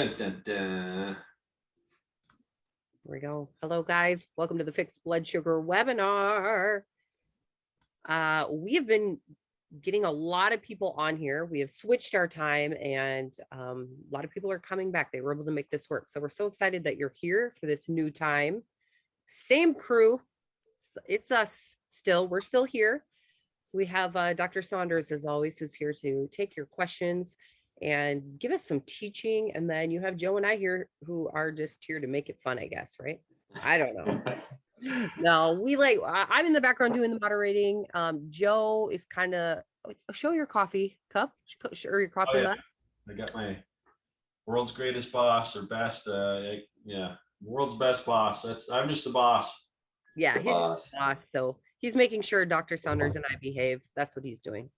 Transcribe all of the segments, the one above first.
Dun, dun, dun. Here we go. Hello, guys. Welcome to the Fixed Blood Sugar webinar. We have been getting a lot of people on here. We have switched our time, and a lot of people are coming back. They were able to make this work. So we're so excited that you're here for this new time. Same crew. It's us still. We're still here. We have Dr. Saunders, as always, who's here to take your questions and give us some teaching. And then you have Joe and I here who are just here to make it fun, I guess, right? I don't know. No, I'm in the background doing the moderating. Joe is kind of, show your coffee cup, or your coffee mug. I got my world's greatest boss or best. World's best boss. I'm just the boss. Yeah, he's just the boss. So he's making sure Dr. Saunders and I behave. That's what he's doing.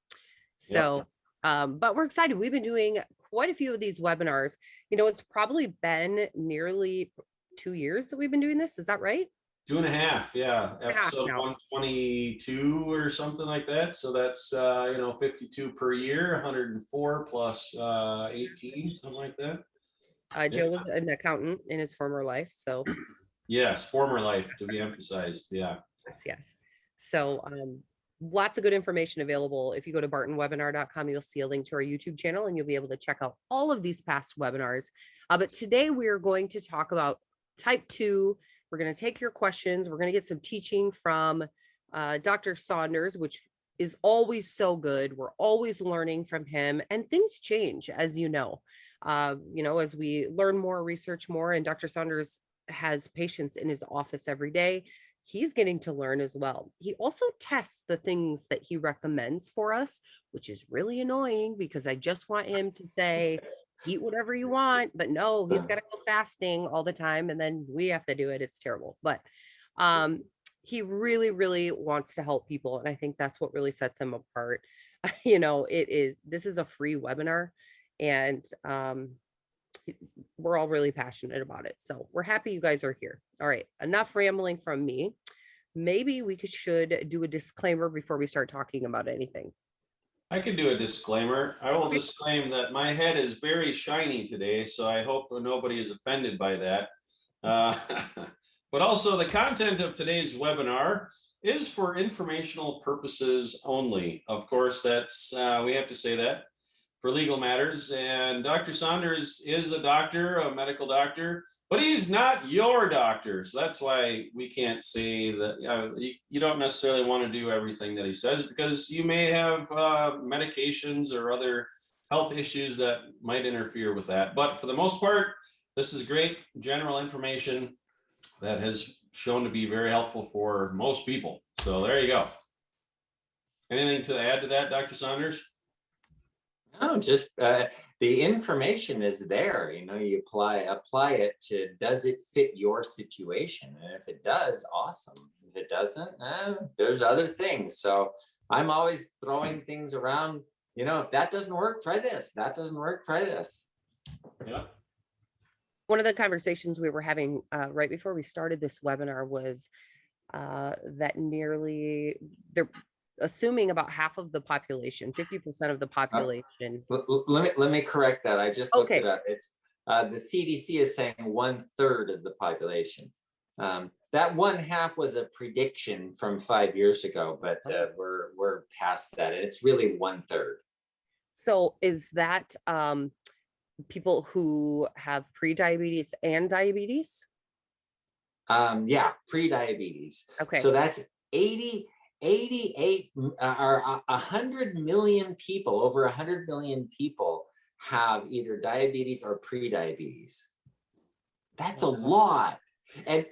So, yes. But we're excited. We've been doing quite a few of these webinars. You know, it's probably been nearly 2 years that we've been doing this. Is that right? 2.5, yeah. Episode 122 or something like that. So that's 52 per year, 104 plus 18, something like that. Joe was an accountant in his former life, so yes, former life to be emphasized. Yeah. Yes. So lots of good information available. If you go to bartonwebinar.com, you'll see a link to our YouTube channel, and you'll be able to check out all of these past webinars. But today we're going to talk about type 2. We're going to take your questions. We're going to get some teaching from Dr. Saunders, which is always so good. We're always learning from him, and things change, as you know. As we learn more, research more, and Dr. Saunders has patients in his office every day. He's getting to learn as well. He also tests the things that he recommends for us, which is really annoying because I just want him to say, eat whatever you want, but no, he's got to go fasting all the time, and then we have to do it. It's terrible. But he really, really wants to help people, and I think that's what really sets him apart. This is a free webinar, and we're all really passionate about it. So we're happy you guys are here. All right, enough rambling from me. Maybe we should do a disclaimer before we start talking about anything. I can do a disclaimer. I will disclaim that my head is very shiny today, so I hope that nobody is offended by that. But also the content of today's webinar is for informational purposes only. Of course, that's we have to say that for legal matters. And Dr. Saunders is a doctor, a medical doctor, but he's not your doctor. So that's why we can't say that you don't necessarily want to do everything that he says, because you may have medications or other health issues that might interfere with that. But for the most part, this is great general information that has shown to be very helpful for most people. So there you go. Anything to add to that, Dr. Saunders? No, just the information is there. You apply it to, does it fit your situation? And if it does, awesome. If it doesn't, there's other things. So I'm always throwing things around. If that doesn't work, try this. That doesn't work, try this. Yeah. One of the conversations we were having right before we started this webinar was that assuming about half of the population, 50% of the population. Let me correct that. I just looked it up. It's the CDC is saying 1/3 of the population. That 1/2 was a prediction from 5 years ago, but we're past that, and it's really 1/3. So is that people who have prediabetes and diabetes? Yeah, prediabetes. Okay. So that's 88 or 100 million people, over 100 million people have either diabetes or prediabetes. That's a lot. And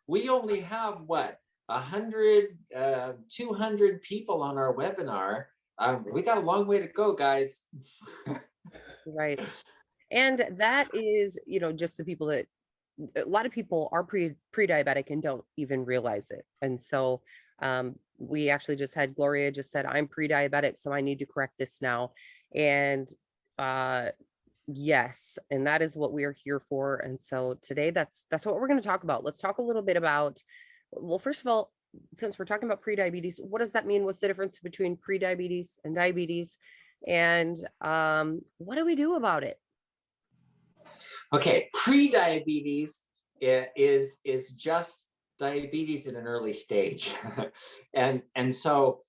we only have 100, 200 people on our webinar. We got a long way to go, guys. Right. And that is, just the people that, a lot of people are pre-diabetic and don't even realize it. And so we actually just had Gloria just said, I'm pre-diabetic, so I need to correct this now. And yes, and that is what we are here for. And so today that's what we're going to talk about. Let's talk a little bit about, well, first of all, since we're talking about prediabetes, what does that mean? What's the difference between prediabetes and diabetes? And what do we do about it? Okay, pre-diabetes is just diabetes in an early stage. and so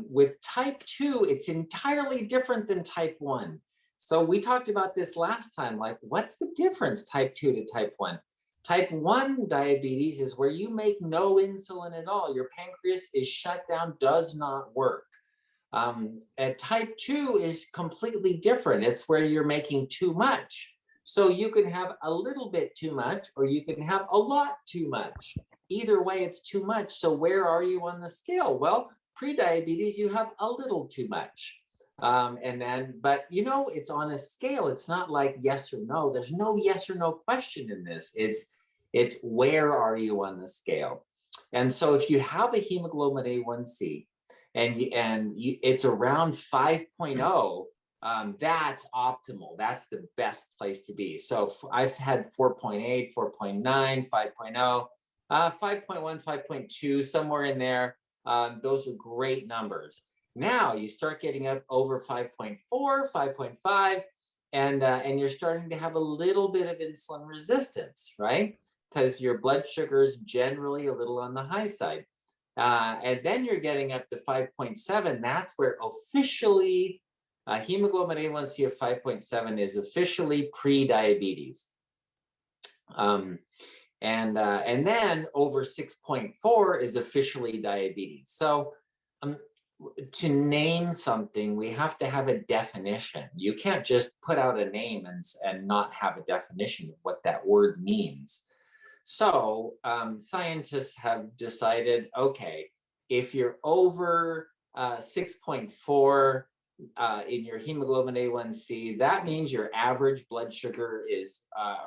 with type 2, it's entirely different than type 1. So we talked about this last time, like what's the difference type 2 to type 1? Type 1 diabetes is where you make no insulin at all. Your pancreas is shut down, does not work. And type 2 is completely different. It's where you're making too much. So you can have a little bit too much, or you can have a lot too much. Either way, it's too much. So where are you on the scale? Well, pre-diabetes, you have a little too much. But you know, it's on a scale. It's not like yes or no. There's no yes or no question in this. It's where are you on the scale? And so if you have a hemoglobin A1C and it's around 5.0, that's optimal. That's the best place to be. So I've had 4.8, 4.9, 5.0, 5.1, 5.2, somewhere in there. Those are great numbers. Now you start getting up over 5.4, 5.5, and you're starting to have a little bit of insulin resistance, right? Because your blood sugar is generally a little on the high side. And then you're getting up to 5.7. That's where officially hemoglobin A1C of 5.7 is officially pre-diabetes. And then over 6.4 is officially diabetes. So to name something, we have to have a definition. You can't just put out a name and not have a definition of what that word means. So scientists have decided, okay, if you're over 6.4 in your hemoglobin A1C, that means your average blood sugar is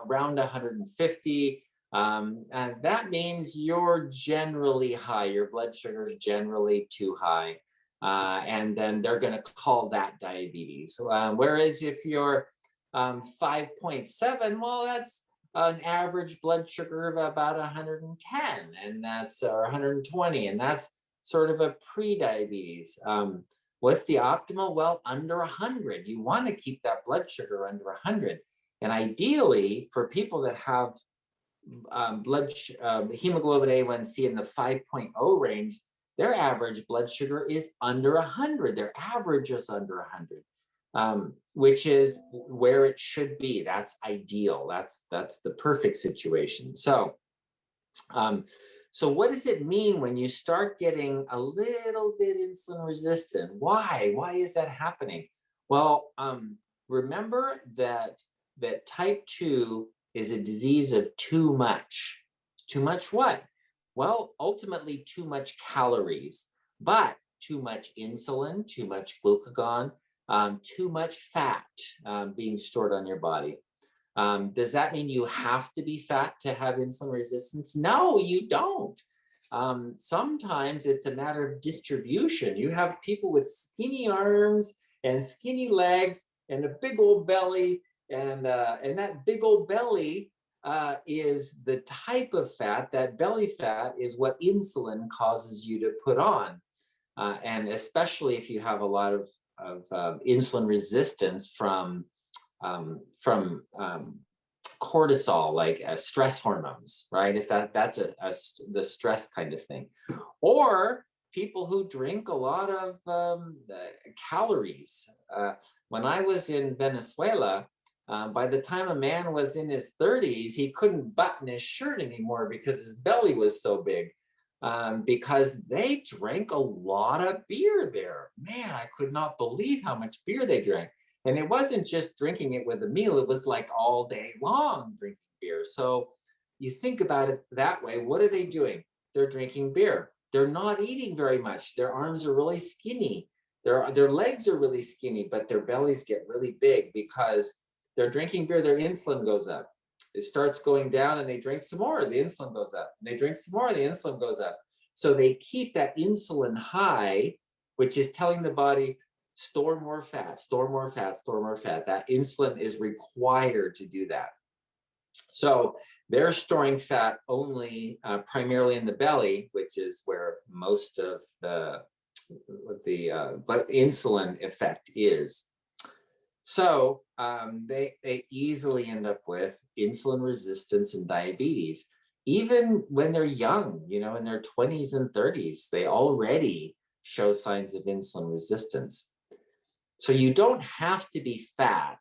around 150. And that means you're generally high. Your blood sugar is generally too high. And then they're going to call that diabetes. Whereas if you're 5.7, well, that's an average blood sugar of about 110, and that's or 120, and that's sort of a pre-diabetes. What's the optimal? Well, under 100. You want to keep that blood sugar under 100. And ideally, for people that have hemoglobin A1C in the 5.0 range, their average blood sugar is under 100. Their average is under 100, which is where it should be. That's ideal. That's the perfect situation. So, so what does it mean when you start getting a little bit insulin resistant? Why? Why is that happening? Well, remember that type 2 is a disease of too much. Too much what? Well, ultimately too much calories, but too much insulin, too much glucagon, too much fat being stored on your body. Does that mean you have to be fat to have insulin resistance? No, you don't. Sometimes it's a matter of distribution. You have people with skinny arms and skinny legs and a big old belly, and that big old belly is the type of fat. That belly fat is what insulin causes you to put on, and especially if you have a lot of insulin resistance from cortisol, like stress hormones, right? If that's the stress kind of thing, or people who drink a lot of calories. When I was in Venezuela, by the time a man was in his 30s, he couldn't button his shirt anymore because his belly was so big, because they drank a lot of beer there. Man, I could not believe how much beer they drank. And it wasn't just drinking it with a meal, it was like all day long drinking beer. So you think about it that way, what are they doing? They're drinking beer. They're not eating very much. Their arms are really skinny. Their legs are really skinny, but their bellies get really big because they're drinking beer, their insulin goes up. It starts going down and they drink some more, the insulin goes up. And they drink some more, the insulin goes up. So they keep that insulin high, which is telling the body, store more fat, store more fat, store more fat. That insulin is required to do that. So they're storing fat only primarily in the belly, which is where most of the insulin effect is. So they easily end up with insulin resistance and diabetes. Even when they're young, in their 20s and 30s, they already show signs of insulin resistance. So you don't have to be fat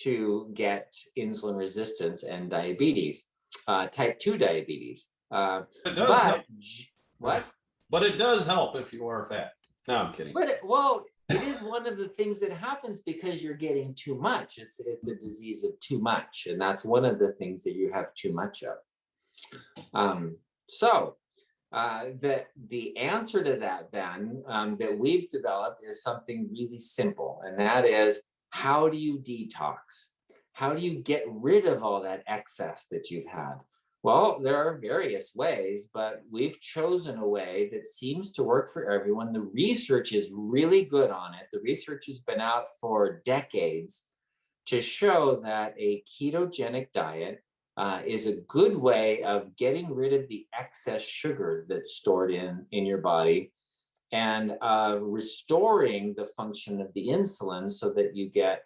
to get insulin resistance and diabetes, type 2 diabetes. It does help. What? But it does help if you are fat. No, I'm kidding. But it is one of the things that happens because you're getting too much. It's a disease of too much, and that's one of the things that you have too much of. The answer to that then that we've developed is something really simple, and that is, how do you detox? How do you get rid of all that excess that you've had? Well, there are various ways, but we've chosen a way that seems to work for everyone. The research is really good on it. The research has been out for decades to show that a ketogenic diet is a good way of getting rid of the excess sugar that's stored in your body and restoring the function of the insulin so that you get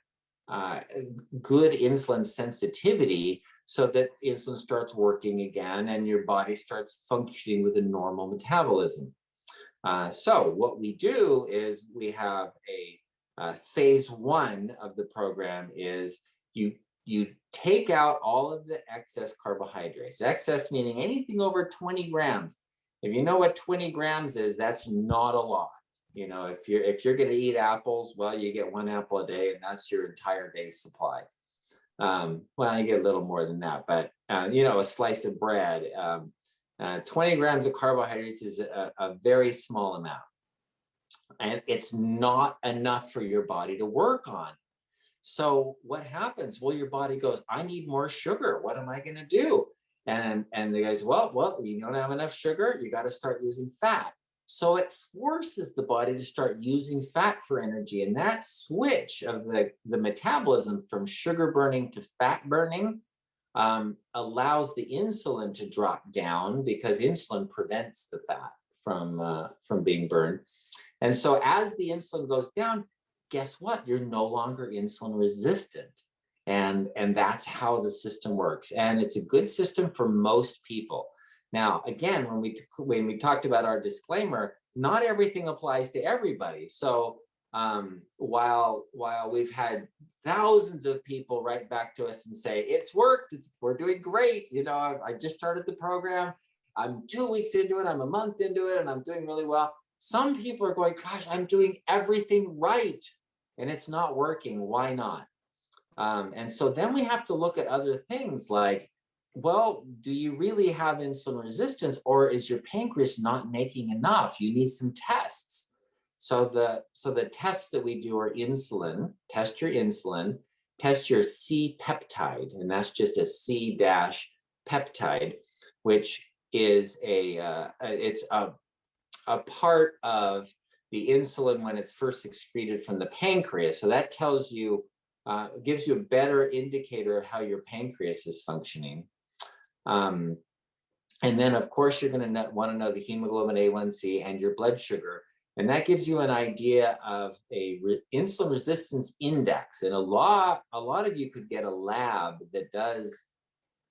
good insulin sensitivity, so that insulin starts working again and your body starts functioning with a normal metabolism. So what we do is we have a phase 1 of the program is you take out all of the excess carbohydrates. Excess meaning anything over 20 grams. If you know what 20 grams is, that's not a lot. If you're going to eat apples, well, you get 1 apple a day, and that's your entire day's supply. Well, you get a little more than that, but a slice of bread, 20 grams of carbohydrates is a very small amount, and it's not enough for your body to work on. So what happens? Well, your body goes, I need more sugar. What am I going to do? And the guys, well, you don't have enough sugar. You got to start using fat. So it forces the body to start using fat for energy. And that switch of the metabolism from sugar burning to fat burning allows the insulin to drop down, because insulin prevents the fat from being burned. And so as the insulin goes down, guess what? You're no longer insulin resistant. And that's how the system works. And it's a good system for most people. Now, again, when we talked about our disclaimer, not everything applies to everybody. So while we've had thousands of people write back to us and say, it's worked, we're doing great. I just started the program. I'm 2 weeks into it. I'm a month into it, and I'm doing really well. Some people are going, gosh, I'm doing everything right, and it's not working. Why not? And so then we have to look at other things like, well, do you really have insulin resistance, or is your pancreas not making enough? You need some tests. So the tests that we do are insulin, test your insulin, test your Cpeptide, and that's just a C-peptide, which is it's a part of the insulin when it's first excreted from the pancreas. So that tells you, gives you a better indicator of how your pancreas is functioning. And then, of course, you're going to want to know the hemoglobin A1C and your blood sugar. And that gives you an idea of a insulin resistance index. And a lot of you could get a lab that does,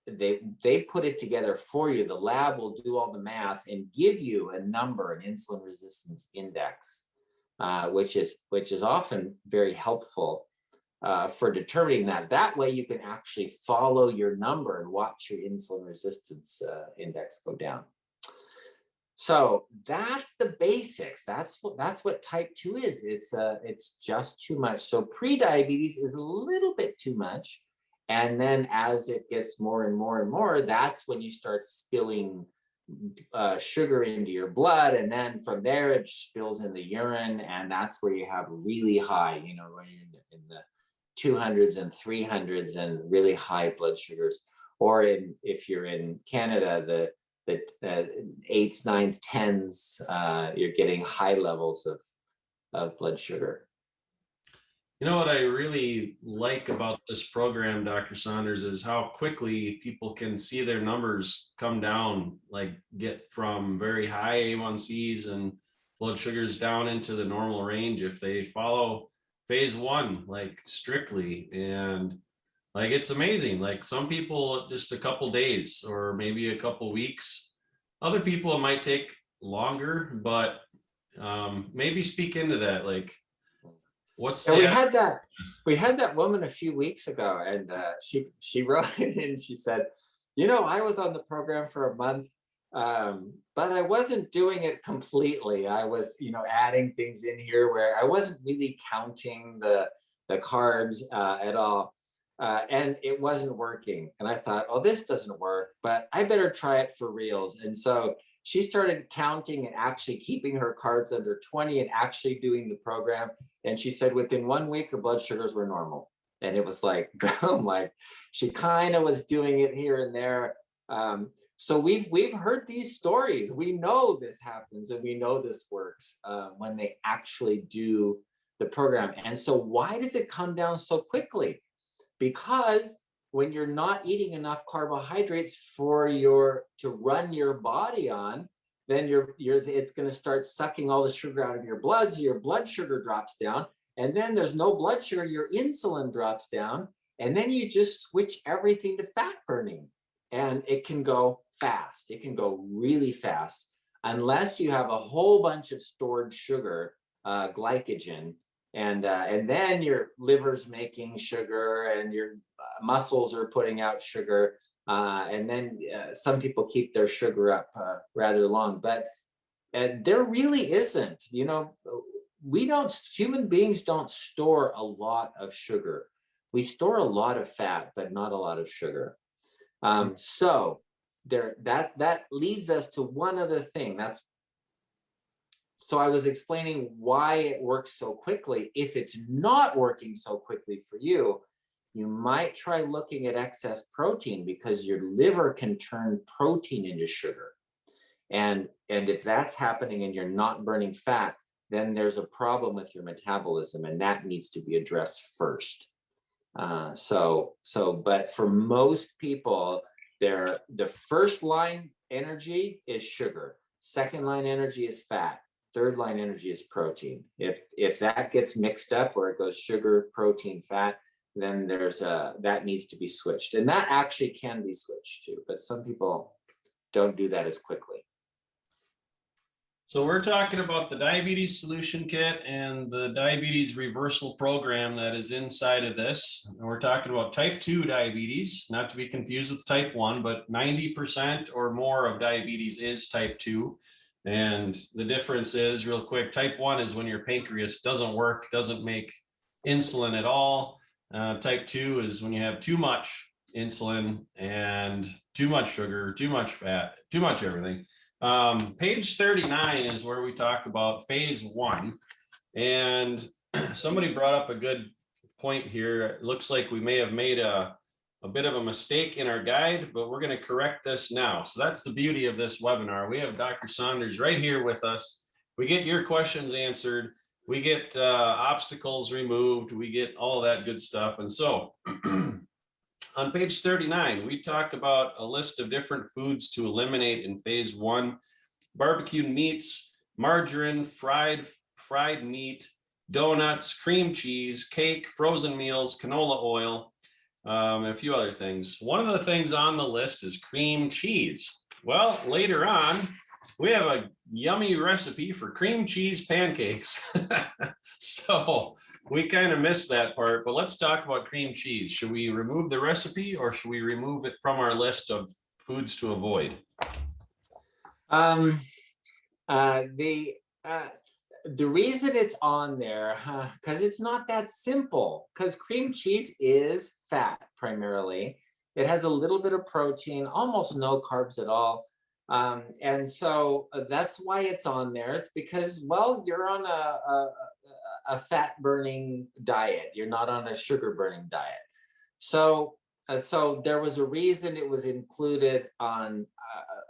they put it together for you. The lab will do all the math and give you a number, an insulin resistance index, which is often very helpful for determining that. That way you can actually follow your number and watch your insulin resistance index go down. So that's the basics. That's what type 2 is. It's just too much. So pre-diabetes is a little bit too much. And then as it gets more and more and more, that's when you start spilling sugar into your blood. And then from there, it spills in the urine. And that's where you have really high, when you're in the 200s and 300s and really high blood sugars. Or if you're in Canada, the 8s, 9s, 10s, you're getting high levels of blood sugar. You know what I really like about this program, Dr. Saunders, is how quickly people can see their numbers come down, like get from very high A1Cs and blood sugars down into the normal range if they follow phase one, like strictly. And like, it's amazing. Like some people, just a couple days or maybe a couple weeks. Other people, it might take longer, but maybe speak into that. Like, what's And the, we had that woman a few weeks ago, and she wrote it in. She said, you know, I was on the program for a month, but I wasn't doing it completely. I was, you know, adding things in here where I wasn't really counting the carbs at all. And it wasn't working. And I thought, oh, this doesn't work, but I better try it for reals. And so she started counting and actually keeping her carbs under 20 and actually doing the program. And she said within 1 week, her blood sugars were normal. And it was like, I'm like, she kind of was doing it here and there. So we've heard these stories. We know this happens and we know this works when they actually do the program. And so why does it come down so quickly? Because when you're not eating enough carbohydrates for to run your body on, then it's going to start sucking all the sugar out of your blood, so your blood sugar drops down, and then there's no blood sugar, your insulin drops down, and then you just switch everything to fat burning, and it can go fast. It can go really fast unless you have a whole bunch of stored sugar, glycogen. And then your liver's making sugar and your muscles are putting out sugar. And then some people keep their sugar up rather long, but there really isn't, you know, human beings don't store a lot of sugar. We store a lot of fat, but not a lot of sugar. So that leads us to one other thing. So I was explaining why it works so quickly. If it's not working so quickly for you, you might try looking at excess protein, because your liver can turn protein into sugar. And if that's happening and you're not burning fat, then there's a problem with your metabolism, and that needs to be addressed first. But for most people, the first line energy is sugar. Second line energy is fat. Third line energy is protein. If that gets mixed up, where it goes sugar, protein, fat, then that needs to be switched. And that actually can be switched too, but some people don't do that as quickly. So we're talking about the diabetes solution kit and the diabetes reversal program that is inside of this. And we're talking about type 2 diabetes, not to be confused with type 1, but 90% or more of diabetes is type 2. And the difference is, real quick, type 1 is when your pancreas doesn't work, doesn't make insulin at all. Type 2 is when you have too much insulin and too much sugar, too much fat, too much everything. Page 39 is where we talk about phase one. And somebody brought up a good point here. It looks like we may have made a bit of a mistake in our guide, but we're going to correct this now. So that's the beauty of this webinar. We have Dr. Saunders right here with us. We get your questions answered. We get obstacles removed. We get all that good stuff. And so on page 39, we talk about a list of different foods to eliminate in phase one: barbecued meats, margarine, fried meat, donuts, cream cheese, cake, frozen meals, canola oil, and a few other things. One of the things on the list is cream cheese. Well, later on, we have a yummy recipe for cream cheese pancakes. So we kind of missed that part, but let's talk about cream cheese. Should we remove the recipe, or should we remove it from our list of foods to avoid? The reason it's on there, because it's not that simple, because cream cheese is fat primarily. It has a little bit of protein, almost no carbs at all. And so that's why it's on there. It's because, well, you're on a fat burning diet. You're not on a sugar burning diet. So there was a reason it was included on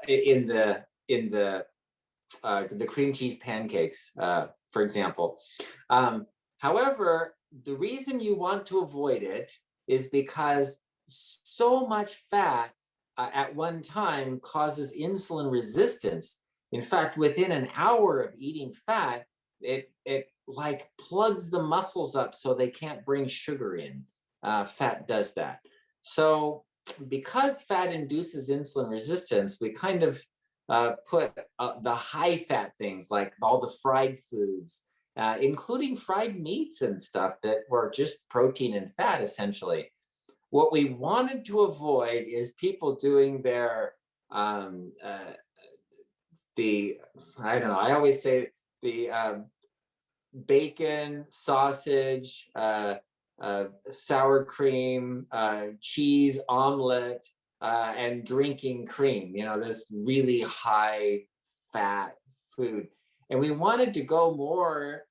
in the cream cheese pancakes, for example. However, the reason you want to avoid it is because so much fat at one time causes insulin resistance. In fact, within an hour of eating fat, it like plugs the muscles up so they can't bring sugar in. Fat does that. So because fat induces insulin resistance, we kind of put the high fat things like all the fried foods, including fried meats and stuff that were just protein and fat essentially. What we wanted to avoid is people doing their I don't know, I always say the bacon, sausage, sour cream, cheese, omelet, and drinking cream, you know, this really high fat food. And we wanted to go more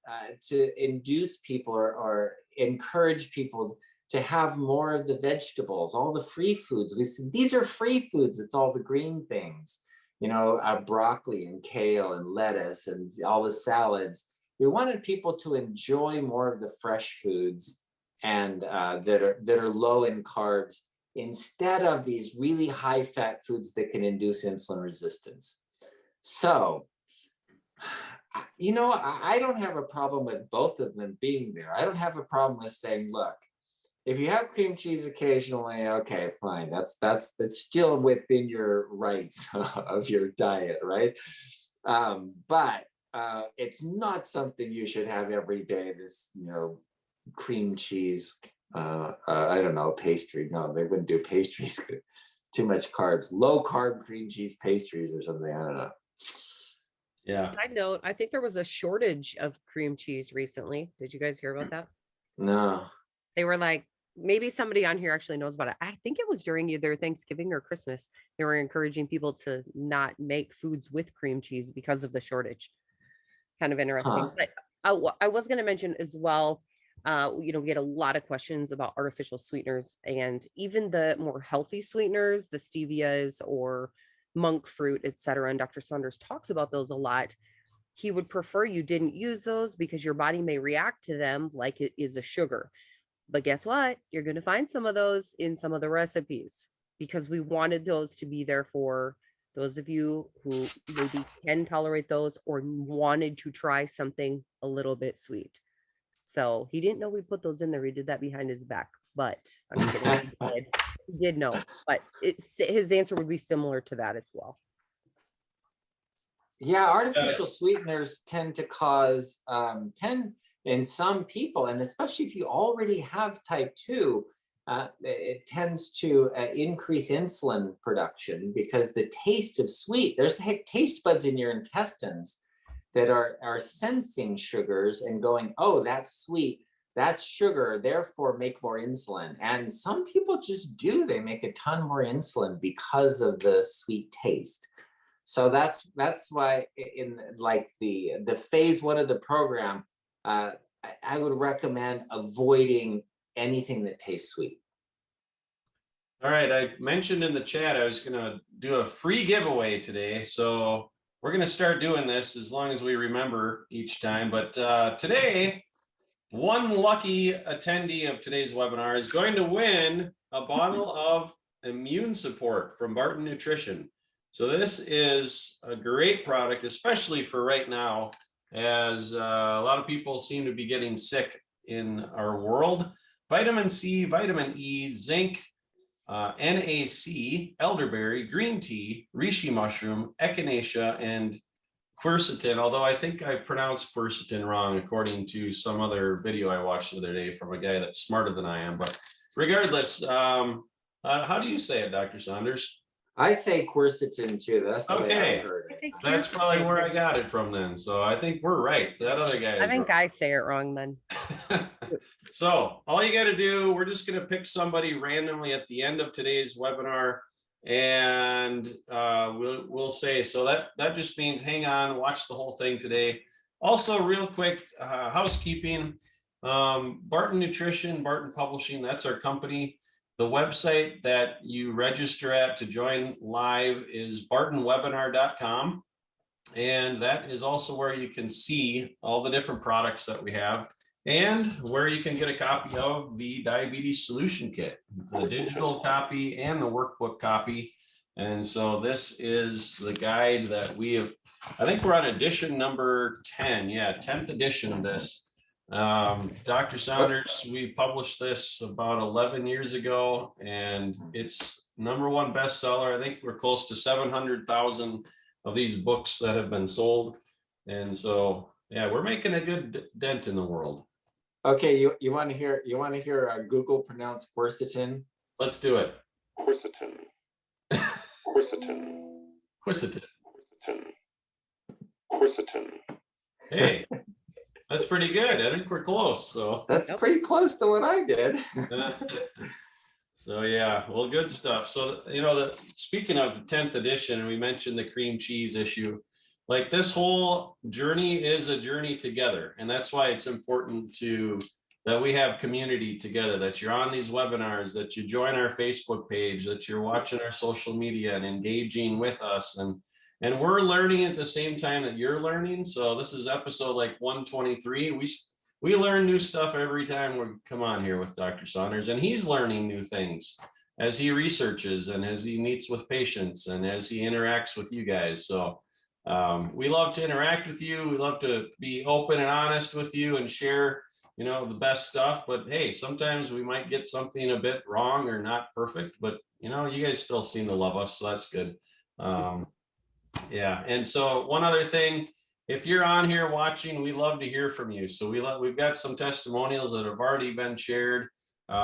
to induce people or encourage people to have more of the vegetables, all the free foods. We said, these are free foods. It's all the green things, you know, broccoli and kale and lettuce and all the salads. We wanted people to enjoy more of the fresh foods and that are low in carbs instead of these really high fat foods that can induce insulin resistance. So, you know, I don't have a problem with both of them being there. I don't have a problem with saying, look, if you have cream cheese occasionally, okay, fine. That's still within your rights of your diet, right? But it's not something you should have every day. This, you know, cream cheese. I don't know, pastry. No, they wouldn't do pastries. Too much carbs. Low carb cream cheese pastries or something. I don't know. Yeah. Side note, I think there was a shortage of cream cheese recently. Did you guys hear about that? No. They were like, maybe somebody on here actually knows about it. I think it was during either Thanksgiving or Christmas. They were encouraging people to not make foods with cream cheese because of the shortage. Kind of interesting. Huh. But I was going to mention as well, you know, we get a lot of questions about artificial sweeteners and even the more healthy sweeteners, the stevias or monk fruit, etc. And Dr. Saunders talks about those a lot. He would prefer you didn't use those because your body may react to them like it is a sugar. But guess what? You're going to find some of those in some of the recipes because we wanted those to be there for those of you who maybe can tolerate those or wanted to try something a little bit sweet. So he didn't know we put those in there. He did that behind his back, but I'm kidding. He did know, but his answer would be similar to that as well. Yeah, artificial sweeteners tend to cause, in some people, and especially if you already have type 2, it tends to increase insulin production because the taste of sweet, there's taste buds in your intestines that are sensing sugars and going, oh, that's sweet, that's sugar, therefore make more insulin. And some people just do, they make a ton more insulin because of the sweet taste. So that's why in like the phase 1 of the program, I would recommend avoiding anything that tastes sweet. All right. I mentioned in the chat I was going to do a free giveaway today. So we're going to start doing this as long as we remember each time. But today, one lucky attendee of today's webinar is going to win a bottle of immune support from Barton Nutrition. So this is a great product, especially for right now, as a lot of people seem to be getting sick in our world. Vitamin C, vitamin E, zinc, NAC, elderberry, green tea, reishi mushroom, echinacea, and quercetin, although I think I pronounced quercetin wrong according to some other video I watched the other day from a guy that's smarter than I am. But regardless, how do you say it, Dr. Saunders? I say quercetin too. That's the way I heard it. That's probably where I got it from then. So I think we're right. That other guy is I think wrong. I say it wrong then. So all you got to do, we're just going to pick somebody randomly at the end of today's webinar, and we'll say, so that just means hang on, watch the whole thing today. Also, real quick, housekeeping, Barton Nutrition, Barton Publishing, that's our company. The website that you register at to join live is bartonwebinar.com. And that is also where you can see all the different products that we have and where you can get a copy of the Diabetes Solution Kit, the digital copy and the workbook copy. And so this is the guide that we have I think we're on edition number 10. Yeah, 10th edition of this. Dr. Saunders, we published this about 11 years ago, and it's #1 bestseller. I think we're close to 700,000 of these books that have been sold. And so, yeah, we're making a good dent in the world. Okay, you want to hear Google pronounce quercetin? Let's do it. Quercetin. Quercetin. Quercetin. Quercetin. Hey, that's pretty good. I think we're close. So That's pretty close to what I did. So yeah, well, good stuff. So, speaking of the 10th edition, we mentioned the cream cheese issue. Like, this whole journey is a journey together. And that's why it's important that we have community together, that you're on these webinars, that you join our Facebook page, that you're watching our social media and engaging with us. And we're learning at the same time that you're learning. So this is episode like 123. We learn new stuff every time we come on here with Dr. Saunders, and he's learning new things as he researches and as he meets with patients and as he interacts with you guys. So we love to interact with you. We love to be open and honest with you and share, the best stuff. But hey, sometimes we might get something a bit wrong or not perfect, but you guys still seem to love us, so that's good. Yeah. And so one other thing, if you're on here watching, we love to hear from you. So we've got some testimonials that have already been shared,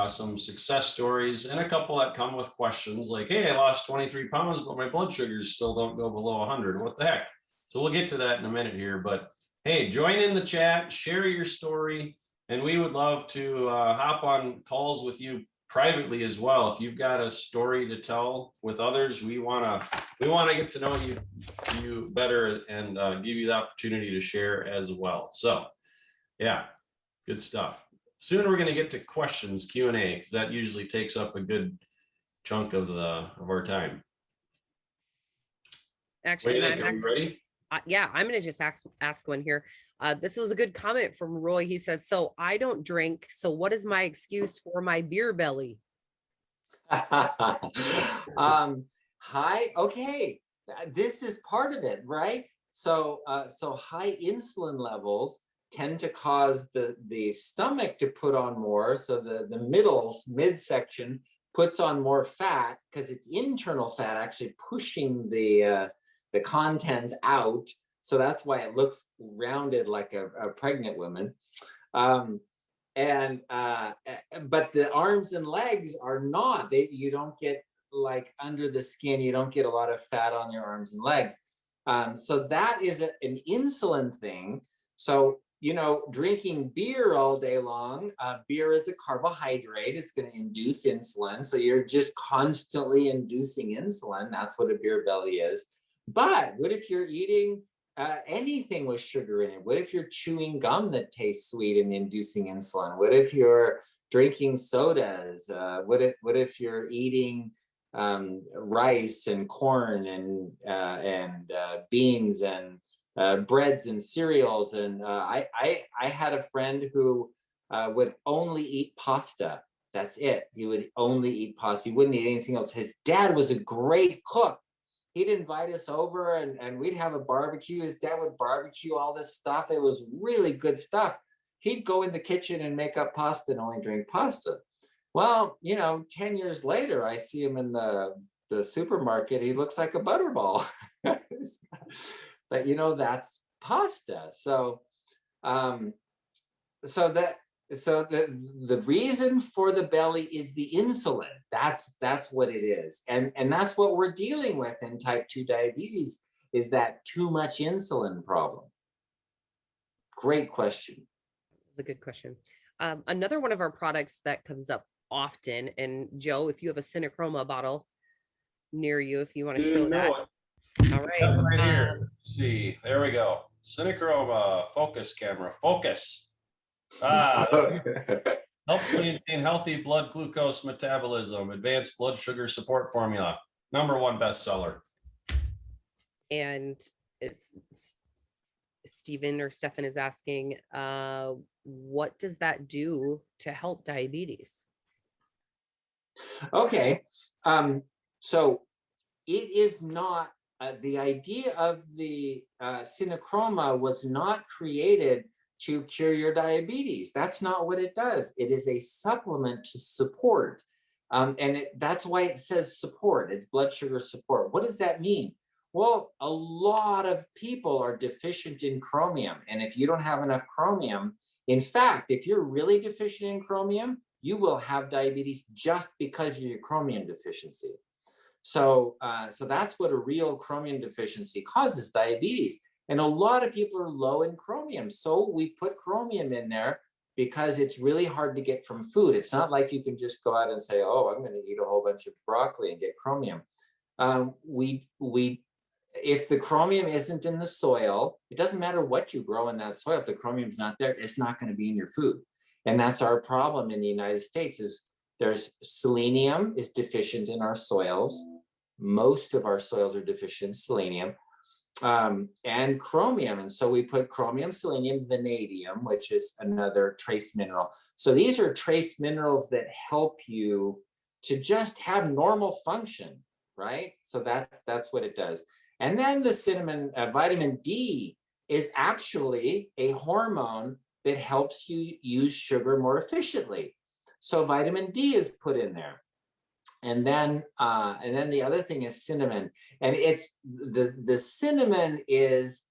some success stories, and a couple that come with questions like, hey, I lost 23 pounds, but my blood sugars still don't go below 100. What the heck? So we'll get to that in a minute here. But hey, join in the chat, share your story, and we would love to hop on calls with you privately as well. If you've got a story to tell with others, we want to get to know you better and give you the opportunity to share as well. So yeah, good stuff. Soon we're going to get to questions, Q&A, because that usually takes up a good chunk of our time. Actually, are you ready? Yeah, I'm going to just ask one here. This was a good comment from Roy. He says, so I don't drink. So what is my excuse for my beer belly? Hi. Okay. This is part of it, right? So high insulin levels tend to cause the stomach to put on more. So the midsection puts on more fat because it's internal fat actually pushing the contents out. So that's why it looks rounded like a pregnant woman. But the arms and legs are not. You don't get, like, under the skin, you don't get a lot of fat on your arms and legs. So that is an insulin thing. So, drinking beer all day long, beer is a carbohydrate. It's going to induce insulin. So you're just constantly inducing insulin. That's what a beer belly is. But what if you're eating anything with sugar in it? What if you're chewing gum that tastes sweet and inducing insulin? What if you're drinking sodas? What if you're eating rice and corn and beans and breads and cereals? And I had a friend who would only eat pasta. That's it. He would only eat pasta. He wouldn't eat anything else. His dad was a great cook. He'd invite us over and we'd have a barbecue. His dad would barbecue all this stuff. It was really good stuff. He'd go in the kitchen and make up pasta and only drink pasta. Well, 10 years later, I see him in the supermarket. He looks like a butterball. But that's pasta. So the reason for the belly is the insulin. That's what it is. And that's what we're dealing with in type 2 diabetes, is that too much insulin problem. Great question. That's a good question. Another one of our products that comes up often, and Joe, if you have a Cinechroma bottle near you, if you want to show that. All right. Right here. Let's see. There we go. Cinechroma focus camera. Focus. Helps maintain healthy blood glucose metabolism, advanced blood sugar support formula. #1 bestseller. And it's Stephen is asking, what does that do to help diabetes? Okay. So it is not the idea of the Cinechroma was not created to cure your diabetes. That's not what it does. It is a supplement to support. That's why it says support. It's blood sugar support. What does that mean? Well, a lot of people are deficient in chromium. And if you don't have enough chromium, in fact, if you're really deficient in chromium, you will have diabetes just because of your chromium deficiency. So that's what a real chromium deficiency causes, diabetes. And a lot of people are low in chromium. So we put chromium in there because it's really hard to get from food. It's not like you can just go out and say, oh, I'm going to eat a whole bunch of broccoli and get chromium. If the chromium isn't in the soil, it doesn't matter what you grow in that soil. If the chromium's not there, it's not going to be in your food. And that's our problem in the United States is there's selenium is deficient in our soils. Most of our soils are deficient in selenium and chromium. And so we put chromium, selenium, vanadium, which is another trace mineral. So these are trace minerals that help you to just have normal function, right? So that's what it does. And then the vitamin D is actually a hormone that helps you use sugar more efficiently. So vitamin D is put in there. And then the other thing is cinnamon. And it's the cinnamon is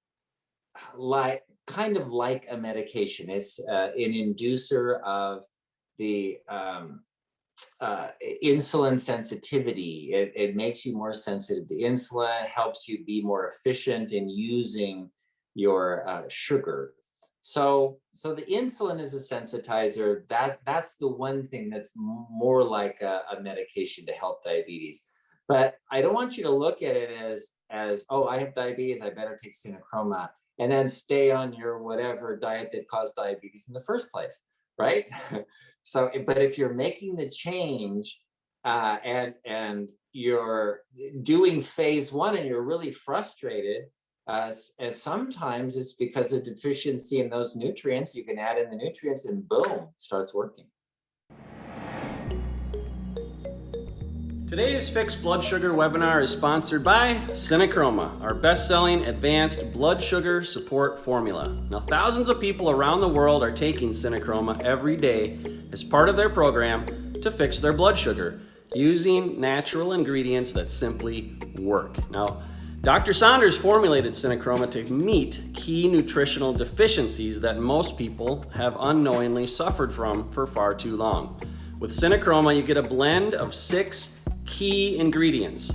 like kind of like a medication. It's an inducer of the insulin sensitivity. It makes you more sensitive to insulin, helps you be more efficient in using your sugar. So the insulin is a sensitizer. That's the one thing that's more like a medication to help diabetes. But I don't want you to look at it as oh, I have diabetes, I better take Cinechroma, and then stay on your whatever diet that caused diabetes in the first place, right? So, but if you're making the change and you're doing phase one and you're really frustrated, as sometimes it's because of deficiency in those nutrients. You can add in the nutrients and boom, it starts working. Today's Fixed Blood Sugar webinar is sponsored by Cinechroma, our best-selling advanced blood sugar support formula. Now, thousands of people around the world are taking Cinechroma every day as part of their program to fix their blood sugar using natural ingredients that simply work. Now, Dr. Saunders formulated Cinechroma to meet key nutritional deficiencies that most people have unknowingly suffered from for far too long. With Cinechroma, you get a blend of 6 key ingredients.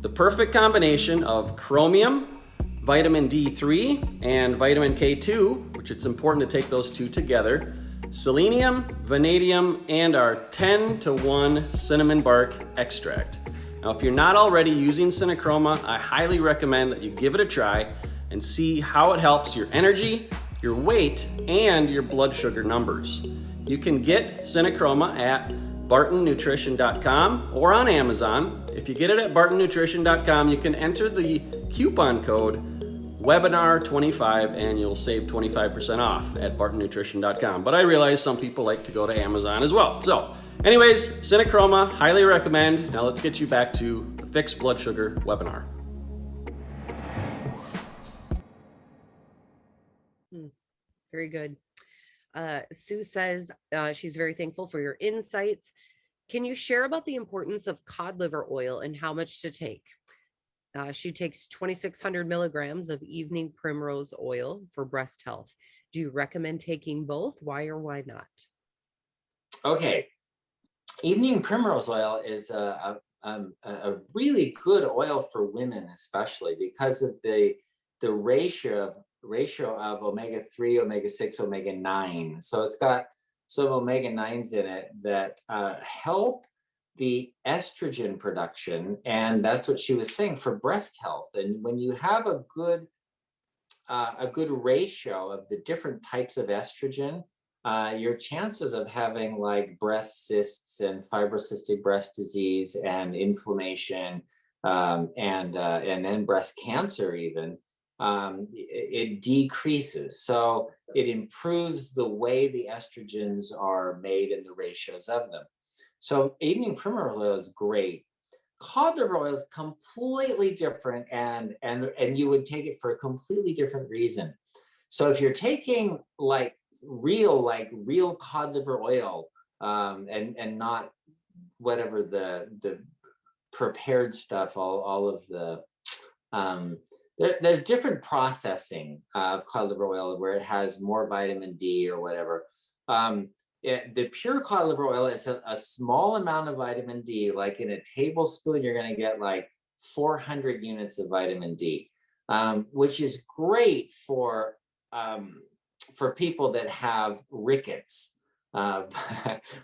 The perfect combination of chromium, vitamin D3, and vitamin K2, which it's important to take those two together, selenium, vanadium, and our 10-to-1 cinnamon bark extract. Now, if you're not already using Cinechroma, I highly recommend that you give it a try and see how it helps your energy, your weight, and your blood sugar numbers. You can get Cinechroma at bartonnutrition.com or on Amazon. If you get it at bartonnutrition.com, you can enter the coupon code webinar25 and you'll save 25% off at bartonnutrition.com. But I realize some people like to go to Amazon as well. So anyways, Cinechroma, highly recommend. Now let's get you back to the Fixed Blood Sugar webinar. Very good. Sue says she's very thankful for your insights. Can you share about the importance of cod liver oil and how much to take? She takes 2,600 milligrams of evening primrose oil for breast health. Do you recommend taking both? Why or why not? Okay. Evening primrose oil is a really good oil for women, especially because of the ratio of omega-3, omega-6, omega-9. So it's got some omega-9s in it that help the estrogen production. And that's what she was saying for breast health. And when you have a good ratio of the different types of estrogen, your chances of having like breast cysts and fibrocystic breast disease and inflammation and then breast cancer even, it decreases. So it improves the way the estrogens are made and the ratios of them. So evening primrose oil is great. cod liver oil is completely different, and you would take it for a completely different reason. So if you're taking like real cod liver oil, and not whatever the prepared stuff, all of the there's different processing of cod liver oil where it has more vitamin D or whatever. The pure cod liver oil is a small amount of vitamin D. Like in a tablespoon, you're going to get like 400 units of vitamin D, which is great for people that have rickets,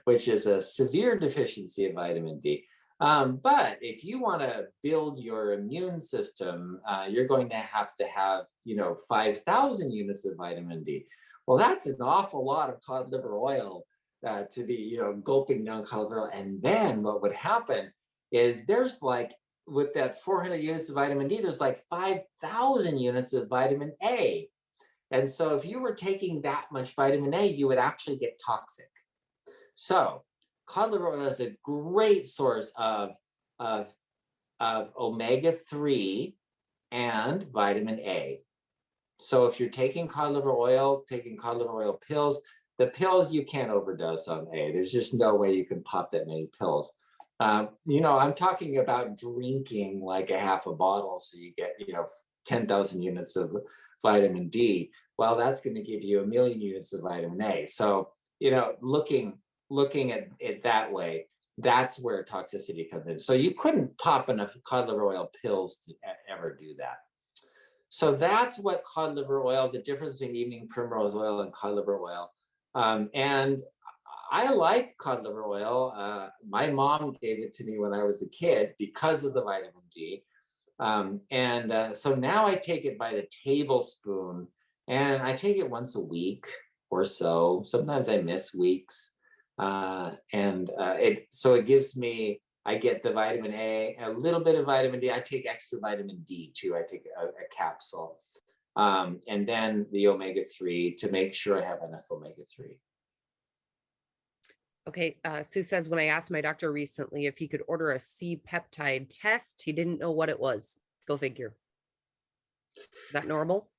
which is a severe deficiency of vitamin D. But if you want to build your immune system, you're going to have 5,000 units of vitamin D. Well, that's an awful lot of cod liver oil to be, gulping down cod liver oil. And then what would happen is there's like, with that 400 units of vitamin D, there's like 5,000 units of vitamin A. And so if you were taking that much vitamin A, you would actually get toxic. So cod liver oil is a great source of omega-3 and vitamin A. So if you're taking cod liver oil pills, the pills you can't overdose on A. There's just no way you can pop that many pills. I'm talking about drinking like a half a bottle so you get 10,000 units of vitamin D. Well, that's going to give you 1 million units of vitamin A. So looking at it that way, that's where toxicity comes in. So you couldn't pop enough cod liver oil pills to ever do that. So that's what cod liver oil, the difference between evening primrose oil and cod liver oil. And I like cod liver oil. My mom gave it to me when I was a kid because of the vitamin D. So now I take it by the tablespoon, and I take it once a week or so. Sometimes I miss weeks. It gives me, I get the vitamin A, a little bit of vitamin D. I take extra vitamin D too. I take a capsule, and then the omega-3 to make sure I have enough omega-3. Okay, Sue says, when I asked my doctor recently if he could order a Cpeptide test, he didn't know what it was. Go figure. Is that normal?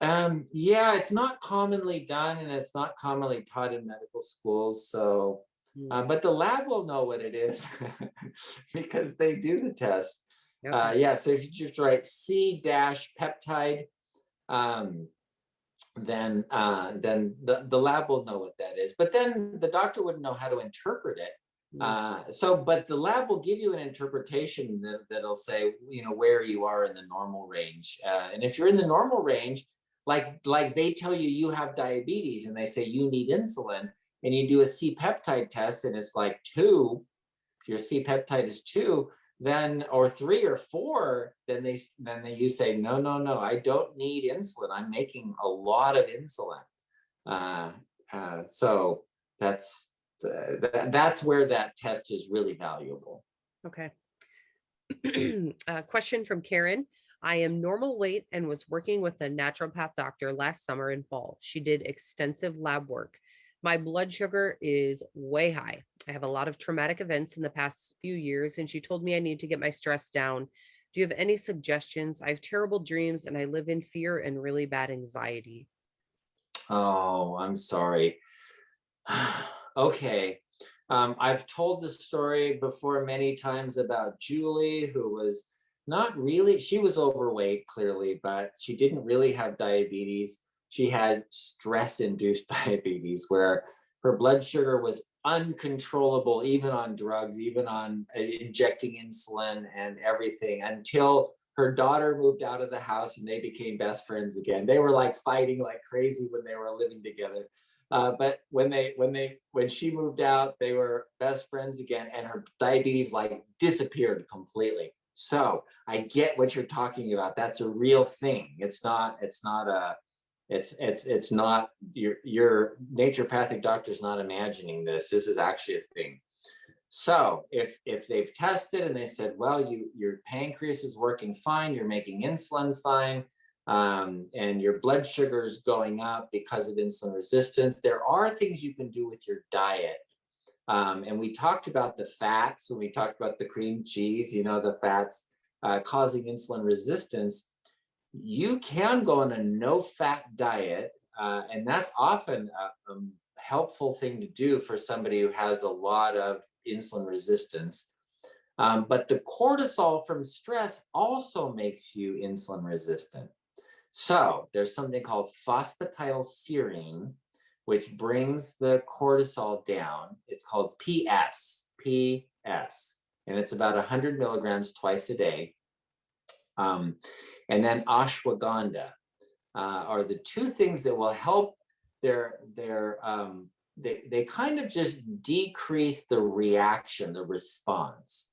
Yeah, it's not commonly done, and it's not commonly taught in medical schools. So, but the lab will know what it is because they do the test. Okay. So if you just write C-peptide, then the lab will know what that is. But then the doctor wouldn't know how to interpret it. But the lab will give you an interpretation that'll say, where you are in the normal range. And if you're in the normal range, like they tell you have diabetes and they say you need insulin, and you do a C-peptide test and it's like 2, if your C-peptide is 2, then, or 3 or 4, then you say, no, I don't need insulin. I'm making a lot of insulin. So that's where that test is really valuable. Okay. Question from Karen. I am normal weight and was working with a naturopath doctor last summer and fall. She did extensive lab work. My blood sugar is way high. I have a lot of traumatic events in the past few years, and she told me I need to get my stress down. Do you have any suggestions? I have terrible dreams and I live in fear and really bad anxiety. Oh, I'm sorry. Okay. I've told the story before many times about Julie, who was she was overweight clearly, but she didn't really have diabetes. She had stress-induced diabetes where her blood sugar was uncontrollable, even on drugs, even on injecting insulin and everything, until her daughter moved out of the house and they became best friends again. They were like fighting like crazy when they were living together. But when she moved out, they were best friends again, and her diabetes like disappeared completely. So I get what you're talking about. That's a real thing. It's not your naturopathic doctor's not imagining this. This is actually a thing. So if they've tested and they said, well, your pancreas is working fine, you're making insulin fine, and your blood sugar is going up because of insulin resistance, there are things you can do with your diet And we talked about the fats when we talked about the cream cheese, you know, the fats causing insulin resistance. You can go on a no-fat diet, and that's often a helpful thing to do for somebody who has a lot of insulin resistance. But the cortisol from stress also makes you insulin resistant. So there's something called phosphatidylserine, which brings the cortisol down. It's called PS, and it's about 100 milligrams twice a day. And then ashwagandha are the two things that will help they kind of just decrease the reaction, the response.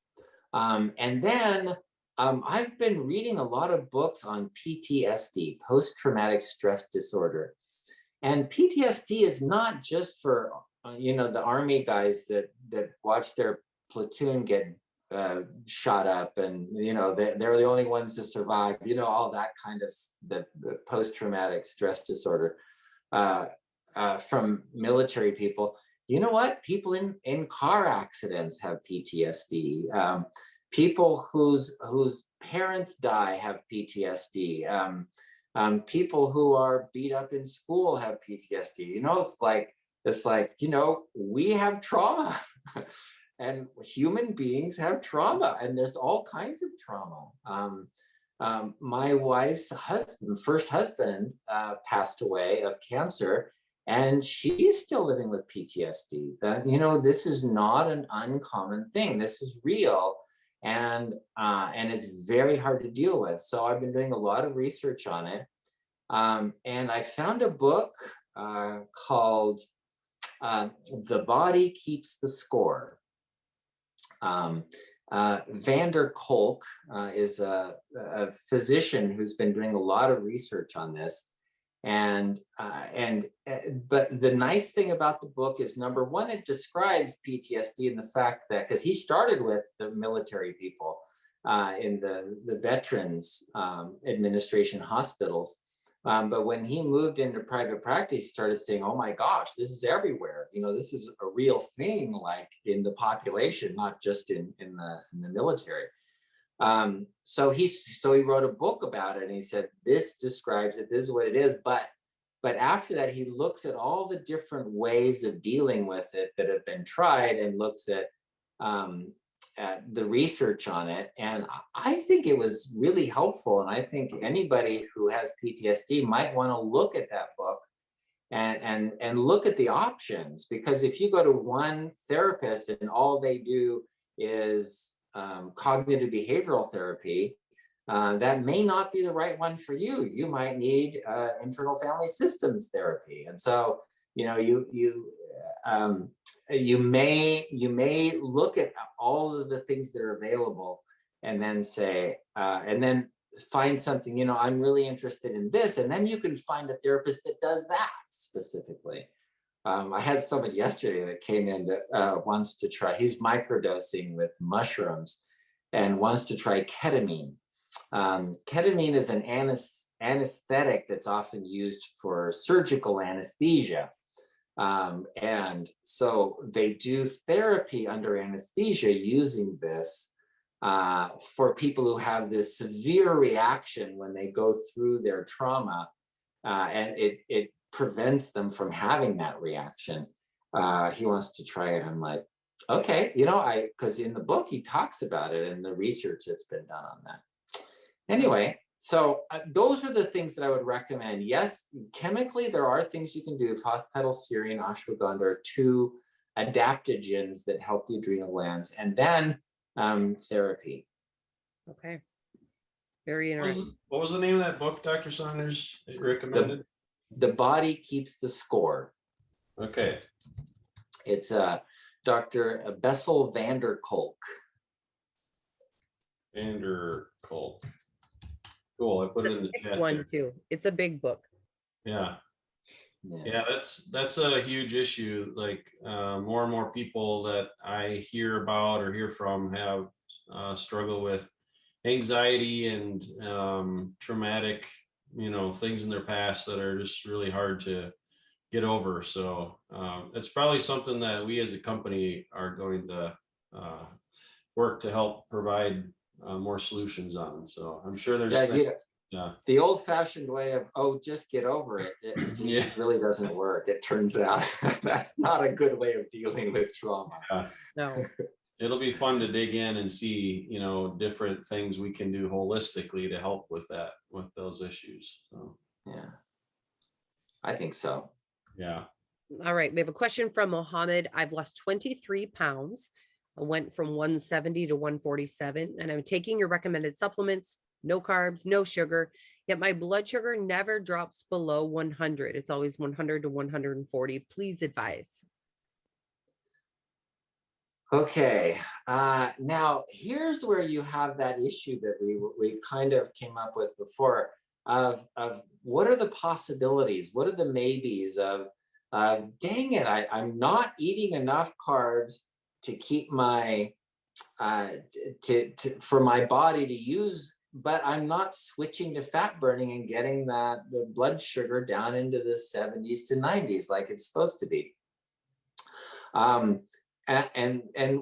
And then I've been reading a lot of books on PTSD, post-traumatic stress disorder. And PTSD is not just for, you know, the army guys that watch their platoon get shot up and, you know, they're the only ones to survive, you know, all that kind of the post-traumatic stress disorder from military people. You know what? People in car accidents have PTSD. People whose parents die have PTSD. People who are beat up in school have PTSD. You know, it's like, you know, we have trauma and human beings have trauma, and there's all kinds of trauma. My wife's first husband passed away of cancer, and she's still living with PTSD. You know, this is not an uncommon thing. This is real. And it's very hard to deal with. So I've been doing a lot of research on it. And I found a book called The Body Keeps the Score. Vander Kolk is a physician who's been doing a lot of research on this. But the nice thing about the book is, number one, it describes PTSD and the fact that, because he started with the military people in the Veterans Administration hospitals. But when he moved into private practice, he started saying, oh my gosh, this is everywhere. You know, this is a real thing, like in the population, not just in the military. So he wrote a book about it, and he said, this describes it, this is what it is. But after that, he looks at all the different ways of dealing with it that have been tried, and looks at the research on it. And I think it was really helpful. And I think anybody who has PTSD might want to look at that book and look at the options, because if you go to one therapist and all they do is cognitive behavioral therapy, that may not be the right one for you. You might need internal family systems therapy. And so, you know, you may look at all of the things that are available and then say, and then find something, you know, I'm really interested in this. And then you can find a therapist that does that specifically. I had someone yesterday that came in that wants to try, he's microdosing with mushrooms and wants to try ketamine. Ketamine is an anesthetic that's often used for surgical anesthesia. And so they do therapy under anesthesia using this for people who have this severe reaction when they go through their trauma, and it prevents them from having that reaction. He wants to try it. I'm like, okay, you know, because in the book he talks about it and the research that's been done on that. Anyway, so those are the things that I would recommend. Yes, chemically there are things you can do. Phosphatidylserine, ashwagandha are two adaptogens that help the adrenal glands, and then therapy. Okay. Very interesting. What was the name of that book, Dr. Saunders, that you recommended? The Body Keeps the Score. Okay. It's Dr. Bessel van der Kolk. Van der Kolk. Cool. I put it in the chat. One too. It's a big book. Yeah. Yeah, that's a huge issue. Like more and more people that I hear about or hear from have struggle with anxiety and traumatic, you know, things in their past that are just really hard to get over. So it's probably something that we as a company are going to work to help provide more solutions on. So I'm sure there's yeah. The old-fashioned way of, oh, just get over it, it just really doesn't work. It turns out that's not a good way of dealing with trauma. No. It'll be fun to dig in and see, different things we can do holistically to help with that, with those issues. So, yeah, I think so. Yeah. All right. We have a question from Mohammed. I've lost 23 pounds. I went from 170 to 147, and I'm taking your recommended supplements, no carbs, no sugar, yet my blood sugar never drops below 100. It's always 100 to 140. Please advise. Okay, now here's where you have that issue that we kind of came up with before of what are the possibilities, what are the maybes of dang it, I'm not eating enough carbs to keep my for my body to use, but I'm not switching to fat burning and getting the blood sugar down into the 70s to 90s like it's supposed to be. And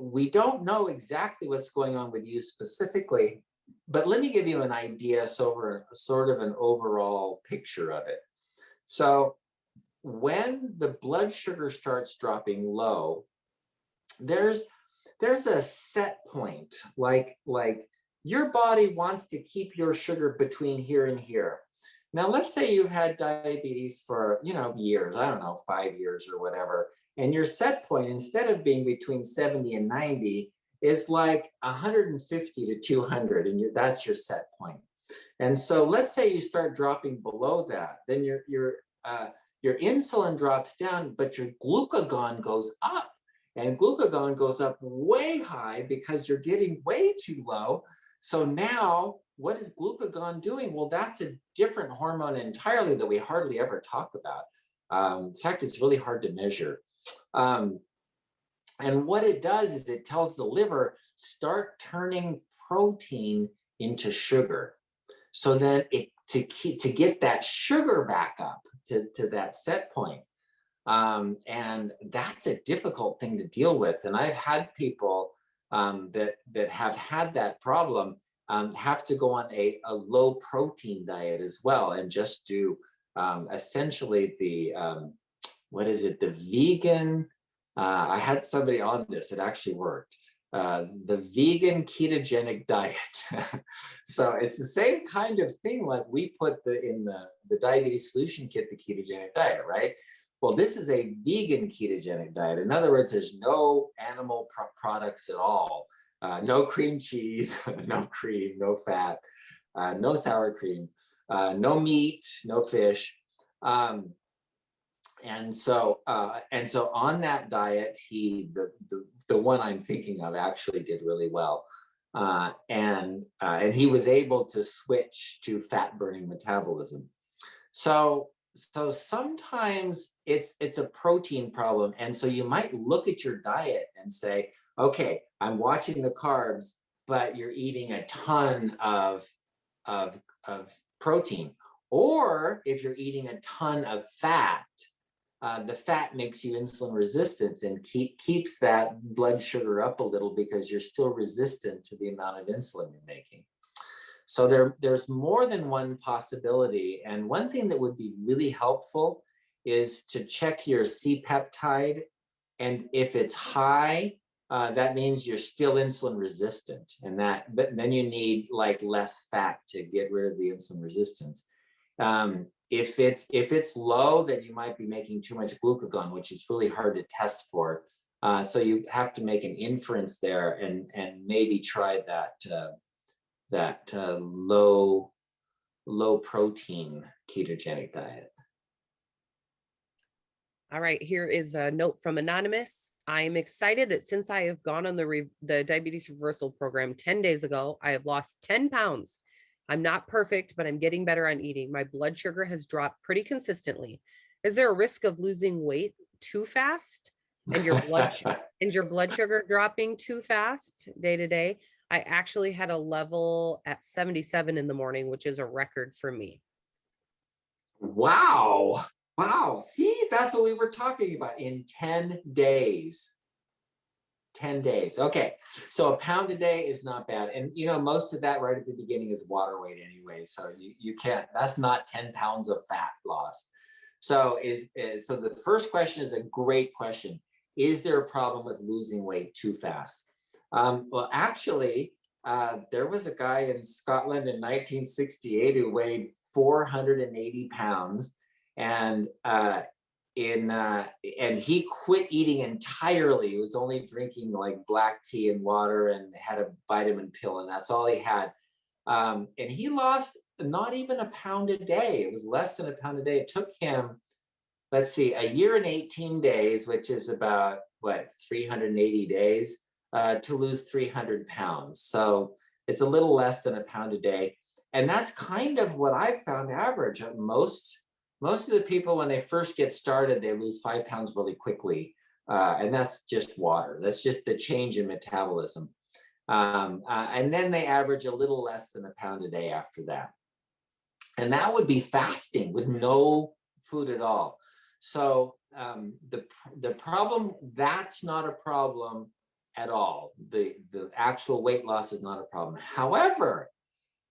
we don't know exactly what's going on with you specifically, but let me give you an idea, sort of an overall picture of it. So when the blood sugar starts dropping low, there's a set point, like your body wants to keep your sugar between here and here. Now, let's say you've had diabetes for, years, I don't know, 5 years or whatever. And your set point, instead of being between 70 and 90, is like 150 to 200, and that's your set point. And so let's say you start dropping below that, then your insulin drops down, but your glucagon goes up. And glucagon goes up way high because you're getting way too low. So now, what is glucagon doing? Well, that's a different hormone entirely that we hardly ever talk about. In fact, it's really hard to measure. And what it does is it tells the liver, start turning protein into sugar. So then to get that sugar back up to that set point. And that's a difficult thing to deal with. And I've had people that have had that problem have to go on a low protein diet as well, and just do essentially the the vegan, I had somebody on this, it actually worked, the vegan ketogenic diet. So it's the same kind of thing like we put in the diabetes solution kit, the ketogenic diet, right? Well, this is a vegan ketogenic diet. In other words, there's no animal products at all. No cream cheese, no cream, no fat, no sour cream, no meat, no fish. And so on that diet, the one I'm thinking of actually did really well. And he was able to switch to fat burning metabolism. So sometimes it's a protein problem. And so you might look at your diet and say, okay, I'm watching the carbs, but you're eating a ton of protein. Or if you're eating a ton of fat, the fat makes you insulin resistant and keeps that blood sugar up a little because you're still resistant to the amount of insulin you're making. So there's more than one possibility. And one thing that would be really helpful is to check your Cpeptide. And if it's high, that means you're still insulin resistant. But then you need like less fat to get rid of the insulin resistance. If it's low, then you might be making too much glucagon, which is really hard to test for. So you have to make an inference there and maybe try that low protein ketogenic diet. All right, here is a note from Anonymous. I'm excited that since I have gone on the diabetes reversal program 10 days ago, I have lost 10 pounds. I'm not perfect, but I'm getting better on eating. My blood sugar has dropped pretty consistently. Is there a risk of losing weight too fast and your blood sugar dropping too fast day to day? I actually had a level at 77 in the morning, which is a record for me. Wow. Wow, see, that's what we were talking about in 10 days. 10 days. Okay. So a pound a day is not bad. And most of that right at the beginning is water weight anyway. So you can't, that's not 10 pounds of fat lost. So so the first question is a great question. Is there a problem with losing weight too fast? Well, actually, there was a guy in Scotland in 1968 who weighed 480 pounds, and he quit eating entirely. He was only drinking like black tea and water and had a vitamin pill, and that's all he had. And he lost not even a pound a day. It was less than a pound a day. It took him, let's see, a year and 18 days, which is about 380 days, to lose 300 pounds. So it's a little less than a pound a day. And that's kind of what I've found average. Most of the people, when they first get started, they lose 5 pounds really quickly. And that's just water. That's just the change in metabolism. And then they average a little less than a pound a day after that. And that would be fasting with no food at all. So the problem, that's not a problem at all. The actual weight loss is not a problem. However,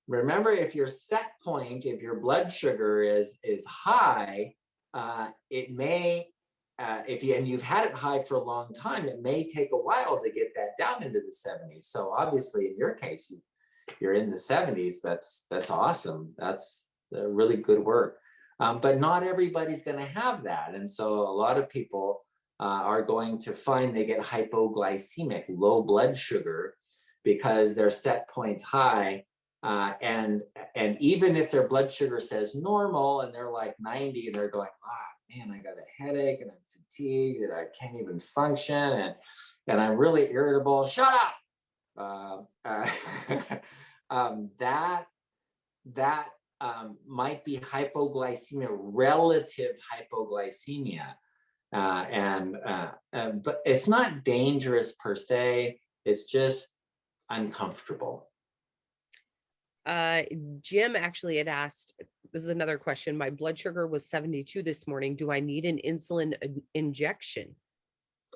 remember, if your set point, if your blood sugar is high, it may, and you've had it high for a long time, it may take a while to get that down into the 70s. So obviously, in your case, you're in the 70s. That's awesome. That's really good work. But not everybody's going to have that, and so a lot of people are going to find they get hypoglycemic, low blood sugar, because their set point's high. And even if their blood sugar says normal and they're like 90 and they're going, man, I got a headache and I'm fatigued and I can't even function and I'm really irritable. Shut up. That might be hypoglycemia, relative hypoglycemia. But it's not dangerous per se. It's just uncomfortable. Jim actually had asked, this is another question. My blood sugar was 72 this morning. Do I need an insulin injection?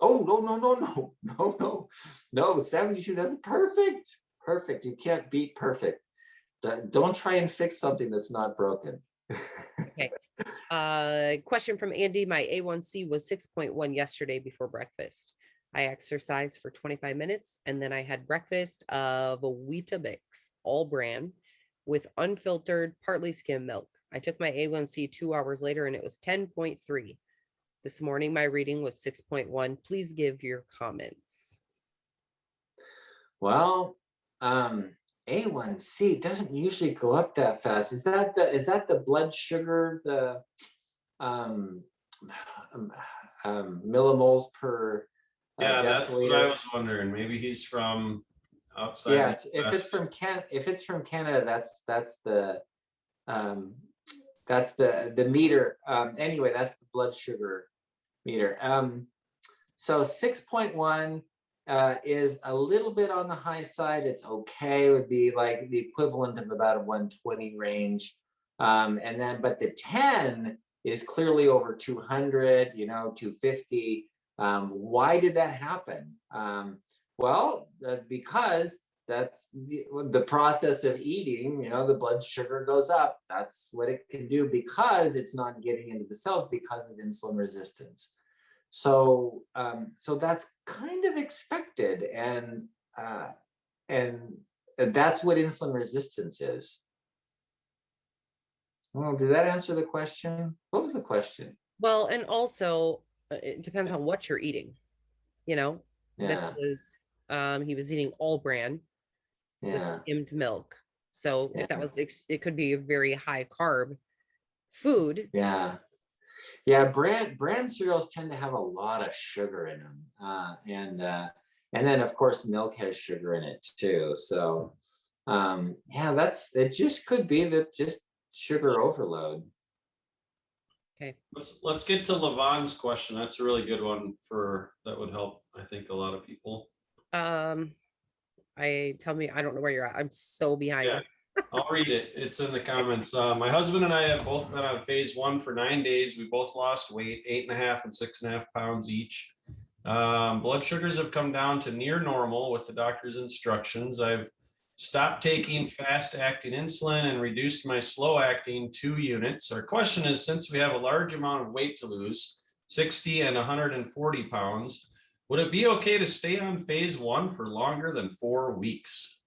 Oh, no, 72, that's perfect. Perfect. You can't beat perfect. Don't try and fix something that's not broken. Okay. Question from Andy. My A1C was 6.1 yesterday before breakfast. I exercised for 25 minutes and then I had breakfast of a Weetabix, all bran, with unfiltered, partly skim milk. I took my A1C 2 hours later and it was 10.3. This morning, my reading was 6.1. Please give your comments. Well, A1C doesn't usually go up that fast. Is that the blood sugar, the millimoles per Yeah, deciliter? that's what I was wondering. Maybe he's from outside. Yeah, if it's from Canada, that's the meter. Anyway, that's the blood sugar meter. So 6.1 is a little bit on the high side. It's okay. It would be like the equivalent of about a 120 range. But the 10 is clearly over 200, 250. Why did that happen? Because that's the process of eating, the blood sugar goes up. That's what it can do because it's not getting into the cells because of insulin resistance. So that's kind of expected, and that's what insulin resistance is. Well, did that answer the question? What was the question? Well, and also it depends on what you're eating. This was he was eating all bran with skimmed milk. So if that was, it could be a very high carb food. Yeah, bran cereals tend to have a lot of sugar in them, and then of course milk has sugar in it too. So it just could be that just sugar overload. Okay, let's get to Levon's question. That's a really good one that would help, I think, a lot of people. tell me, I don't know where you're at. I'm so behind. Yeah. I'll read it. It's in the comments. My husband and I have both been on phase 1 for 9 days. We both lost weight, 8.5 and 6.5 pounds each. Blood sugars have come down to near normal with the doctor's instructions. I've stopped taking fast acting insulin and reduced my slow acting 2 units. Our question is, since we have a large amount of weight to lose, 60 and 140 pounds, would it be okay to stay on phase 1 for longer than 4 weeks?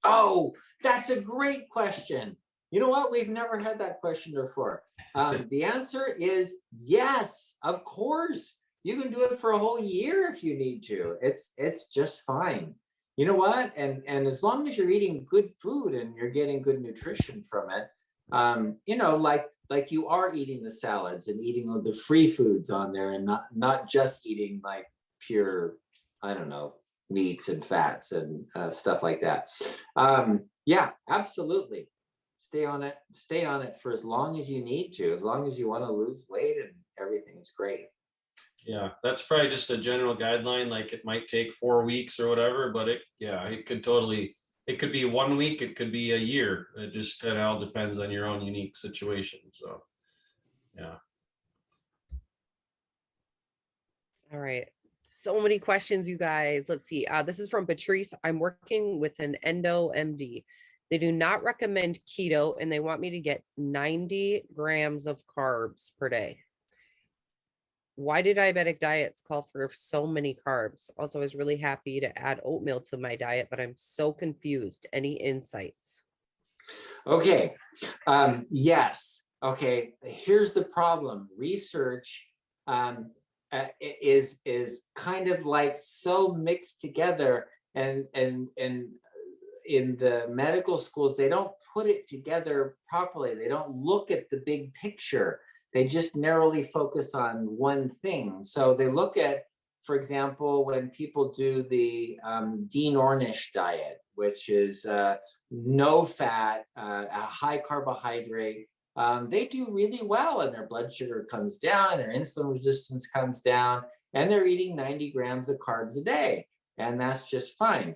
Oh, that's a great question. You know what? We've never had that question before. The answer is yes, of course. You can do it for a whole year if you need to. It's just fine. You know what? And as long as you're eating good food and you're getting good nutrition from it, like you are eating the salads and eating the free foods on there, and not just eating like pure, I don't know, meats and fats and stuff like that. Yeah, absolutely. Stay on it for as long as you need to, as long as you want to lose weight and everything is great. Yeah, that's probably just a general guideline. Like it might take 4 weeks or whatever, but it could be 1 week, it could be a year. It just kind of all depends on your own unique situation. So, yeah. All right. So many questions, you guys. Let's see. This is from Patrice. I'm working with an endo MD. They do not recommend keto, and they want me to get 90 grams of carbs per day. Why do diabetic diets call for so many carbs? Also, I was really happy to add oatmeal to my diet, but I'm so confused. Any insights? Okay. Yes. Okay. Here's the problem. Research is kind of like so mixed together, and in the medical schools, they don't put it together properly. They don't look at the big picture. They just narrowly focus on one thing. So they look at, for example, when people do the Dean Ornish diet, which is no fat, a high carbohydrate, they do really well, and their blood sugar comes down, and their insulin resistance comes down, and they're eating 90 grams of carbs a day, and that's just fine.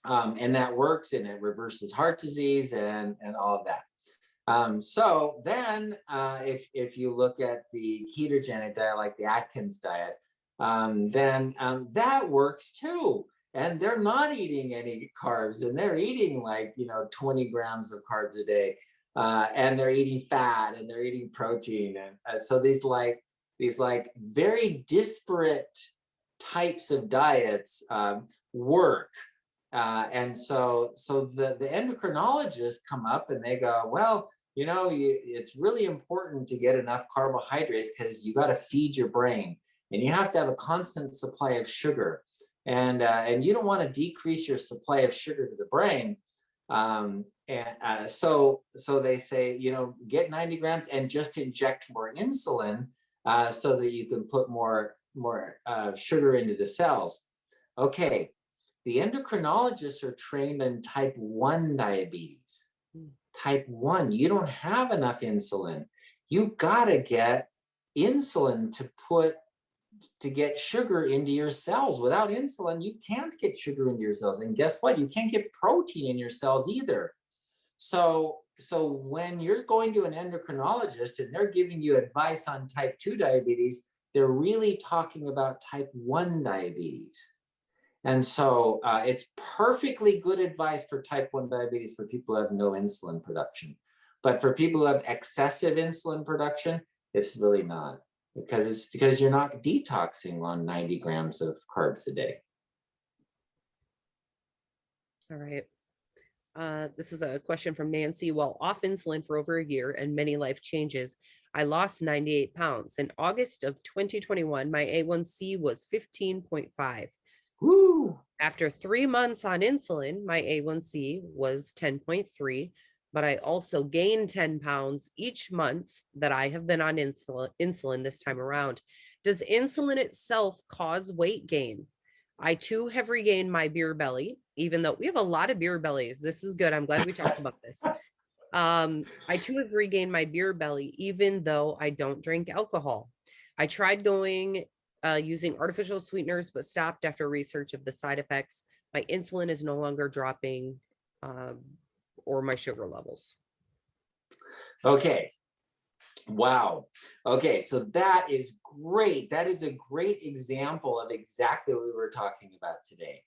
And that works, and it reverses heart disease and all of that. So then if you look at the ketogenic diet, like the Atkins diet, then that works too. And they're not eating any carbs, and they're eating 20 grams of carbs a day. And they're eating fat, and they're eating protein. And so these very disparate types of diets work. And so the endocrinologists come up and they go, well, it's really important to get enough carbohydrates because you got to feed your brain, and you have to have a constant supply of sugar, and you don't want to decrease your supply of sugar to the brain. So they say, get 90 grams and just inject more insulin so that you can put more sugar into the cells. Okay, the endocrinologists are trained in type 1 diabetes. Type 1, you don't have enough insulin. You gotta get insulin to get sugar into your cells. Without insulin, you can't get sugar into your cells. And guess what? You can't get protein in your cells either. So when you're going to an endocrinologist and they're giving you advice on type 2 diabetes, they're really talking about type 1 diabetes. And so it's perfectly good advice for type 1 diabetes for people who have no insulin production. But for people who have excessive insulin production, it's really not, because you're not detoxing on 90 grams of carbs a day. All right. This is a question from Nancy. While off insulin for over a year and many life changes, I lost 98 pounds. In August of 2021, my A1C was 15.5. Woo. After 3 months on insulin, my A1C was 10.3, but I also gained 10 pounds each month that I have been on insulin this time around. Does insulin itself cause weight gain? I too have regained my beer belly, even though we have a lot of beer bellies. This is good. I'm glad we talked about this. I too have regained my beer belly, even though I don't drink alcohol. I tried using artificial sweeteners, but stopped after research of the side effects. My insulin is no longer dropping. or my sugar levels. Okay. Wow. Okay, so that is great. That is a great example of exactly what we were talking about today.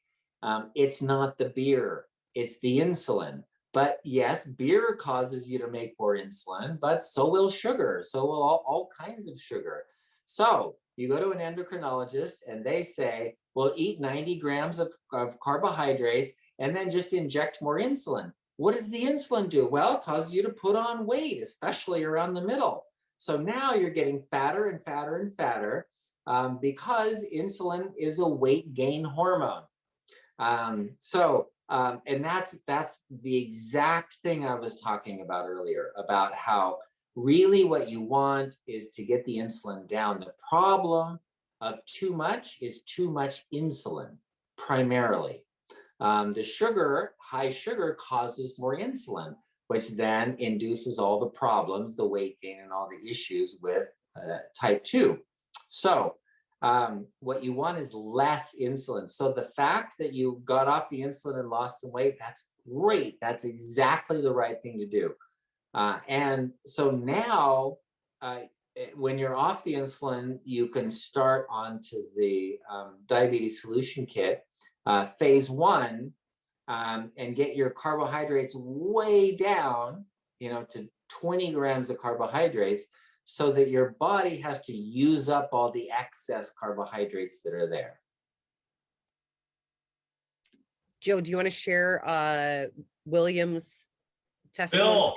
It's not the beer, it's the insulin. But yes, beer causes you to make more insulin, but so will sugar. So will all kinds of sugar. So you go to an endocrinologist and they say, well, eat 90 grams of carbohydrates and then just inject more insulin. What does the insulin do? Well, it causes you to put on weight, especially around the middle. So now you're getting fatter and fatter and fatter because insulin is a weight gain hormone. And that's the exact thing I was talking about earlier, about how really what you want is to get the insulin down. The problem of too much is too much insulin, primarily. The sugar, high sugar, causes more insulin, which then induces all the problems, the weight gain and all the issues with type 2. So what you want is less insulin. So the fact that you got off the insulin and lost some weight, that's great. That's exactly the right thing to do. And so now, when you're off the insulin, you can start onto the diabetes solution kit, phase 1, and get your carbohydrates way down, to 20 grams of carbohydrates, so that your body has to use up all the excess carbohydrates that are there. Joe, do you want to share William's testimony?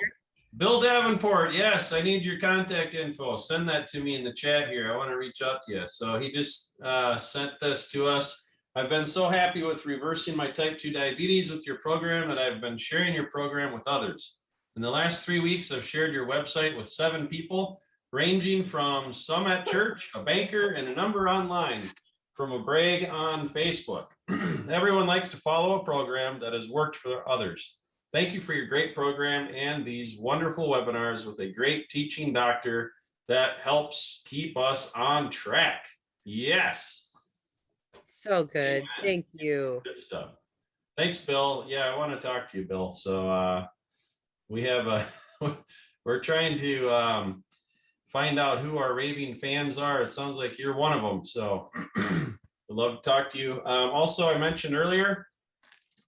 Bill Davenport, yes, I need your contact info. Send that to me in the chat here. I want to reach out to you. So he just sent this to us. I've been so happy with reversing my type 2 diabetes with your program that I've been sharing your program with others. In the last 3 weeks, I've shared your website with 7 people, ranging from some at church, a banker, and a number online, from a brag on Facebook. Everyone likes to follow a program that has worked for others. Thank you for your great program and these wonderful webinars with a great teaching doctor that helps keep us on track. Yes. So good. Amen. Thank you. Good stuff. Thanks, Bill. Yeah, I want to talk to you, Bill. So we have we're trying to find out who our raving fans are. It sounds like you're one of them. So I'd love to talk to you. Also, I mentioned earlier,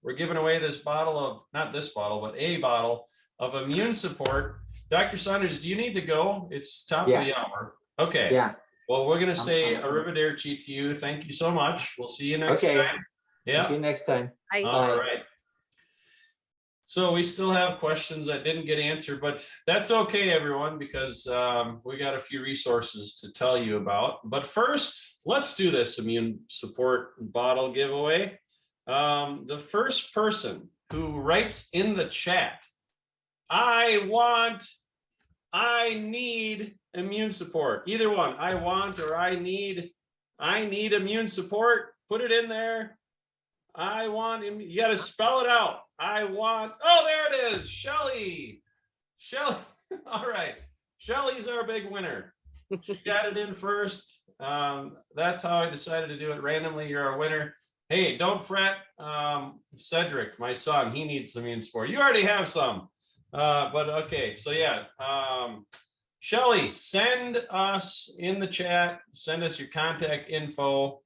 we're giving away this bottle of, not this bottle, but a bottle of immune support. Dr. Saunders, do you need to go? It's top of the hour. Okay. Yeah. Well, we're going to say arrivederci to you. Thank you so much. We'll see you next time. Yeah. See you next time. Bye. All right. So we still have questions that didn't get answered, but that's okay, everyone, because we got a few resources to tell you about. But first, let's do this immune support bottle giveaway. The first person who writes in the chat, I need immune support. Either one, I want or I need immune support. Put it in there. I want, you got to spell it out. I want, oh, there it is. Shelly. All right. Shelly's our big winner. She got it in first. That's how I decided to do it randomly. You're our winner. Hey, don't fret. Cedric, my son, he needs some immune support. You already have some. But okay, so yeah. Shelly, send us in the chat, send us your contact info.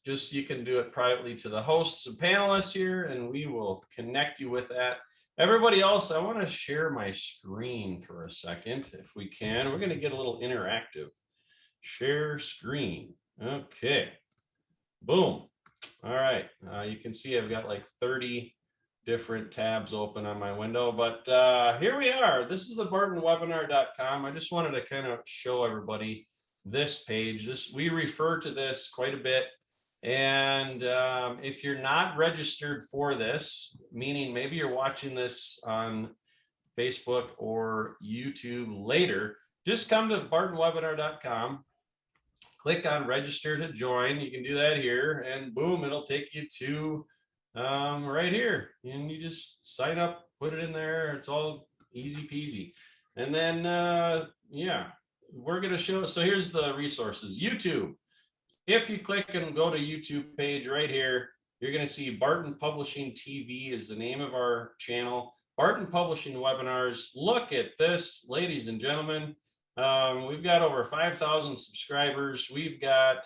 Just you can do it privately to the hosts and panelists here, and we will connect you with that. Everybody else, I want to share my screen for a second, if we can. We're going to get a little interactive. Share screen. Okay. Boom. All right. You can see I've got like 30 different tabs open on my window, but here we are. This is the bartonwebinar.com. I just wanted to kind of show everybody this page. We refer to this quite a bit. And if you're not registered for this, meaning maybe you're watching this on Facebook or YouTube later, just come to bartonwebinar.com, click on register to join. You can do that here, and boom, it'll take you to right here. And you just sign up, put it in there. It's all easy peasy. And then, yeah, we're going to show. So here's the resources. YouTube. If you click and go to YouTube page right here, you're going to see Barton Publishing TV is the name of our channel. Barton Publishing Webinars. Look at this, ladies and gentlemen. We've got over 5,000 subscribers. We've got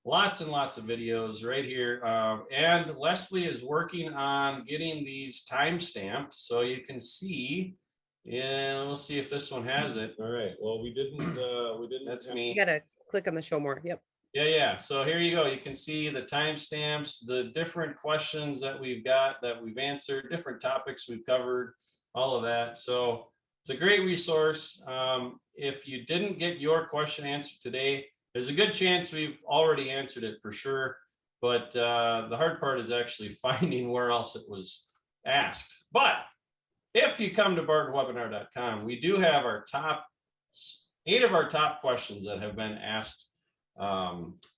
lots and lots of videos right here. And Leslie is working on getting these time-stamped so you can see. And we'll see if this one has it. All right. Well, we didn't. That's me. You gotta click on the show more. Yep. Yeah. So here you go. You can see the timestamps, the different questions that we've got, that we've answered, different topics we've covered, all of that. So it's a great resource. If you didn't get your question answered today, there's a good chance we've already answered it for sure. But the hard part is actually finding where else it was asked. But if you come to bartonwebinar.com, we do have our top 8 of our top questions that have been asked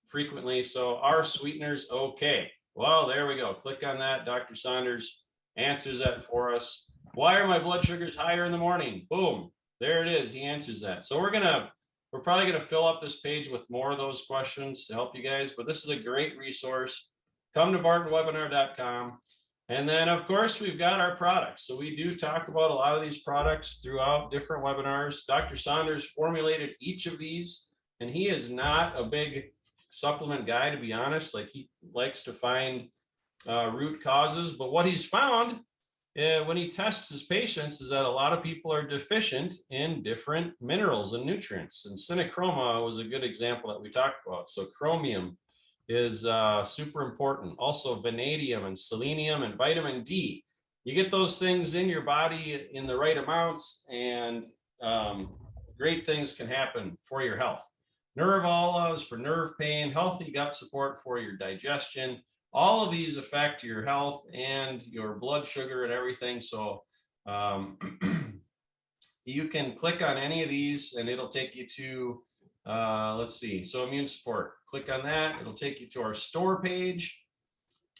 frequently. So are sweeteners okay? Well, there we go. Click on that. Dr. Saunders answers that for us. Why are my blood sugars higher in the morning? Boom. There it is. He answers that. So we're probably going to fill up this page with more of those questions to help you guys, but this is a great resource. Come to bartonwebinar.com. And then, of course, we've got our products. So we do talk about a lot of these products throughout different webinars. Dr. Saunders formulated each of these, and he is not a big supplement guy, to be honest. Like, he likes to find root causes. But what he's found when he tests his patients is that a lot of people are deficient in different minerals and nutrients. And Cinechroma was a good example that we talked about. So chromium is super important. Also vanadium and selenium and vitamin D. You get those things in your body in the right amounts, and great things can happen for your health. Nerve olives for nerve pain, healthy gut support for your digestion. All of these affect your health and your blood sugar and everything. So you can click on any of these and it'll take you to, let's see, so immune support. Click on that, it'll take you to our store page.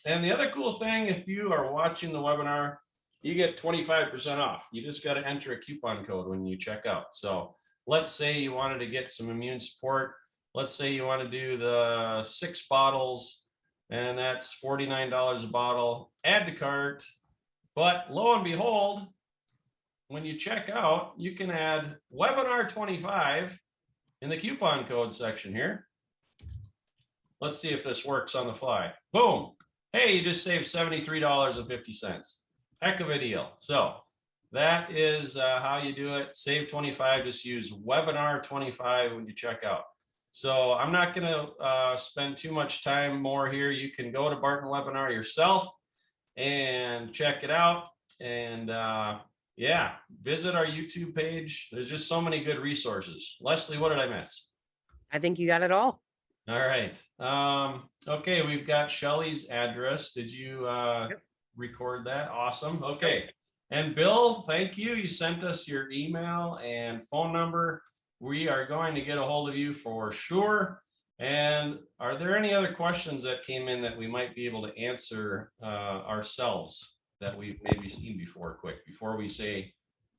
And the other cool thing, if you are watching the webinar, you get 25% off. You just got to enter a coupon code when you check out. So let's say you wanted to get some immune support. Let's say you want to do the 6 bottles, and that's $49 a bottle. Add to cart. But lo and behold, when you check out, you can add webinar 25 in the coupon code section here. Let's see if this works on the fly. Boom. Hey, you just saved $73.50. Heck of a deal. So that is how you do it. Save 25, just use webinar 25 when you check out. So I'm not going to spend too much time more here. You can go to Barton Webinar yourself and check it out. And yeah, visit our YouTube page. There's just so many good resources. Leslie, what did I miss? I think you got it all. All right. Okay, we've got Shelly's address. Did you record that? Awesome. Okay. And Bill, thank you. You sent us your email and phone number. We are going to get a hold of you for sure. And are there any other questions that came in that we might be able to answer ourselves that we've maybe seen before, quick, before we say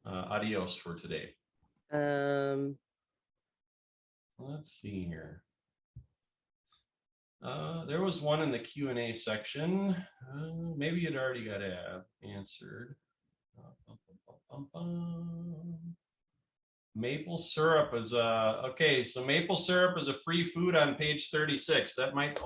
adios for today? Let's see here. There was one in the Q&A section. Maybe it already got answered. Maple syrup is okay. So maple syrup is a free food on page 36. That might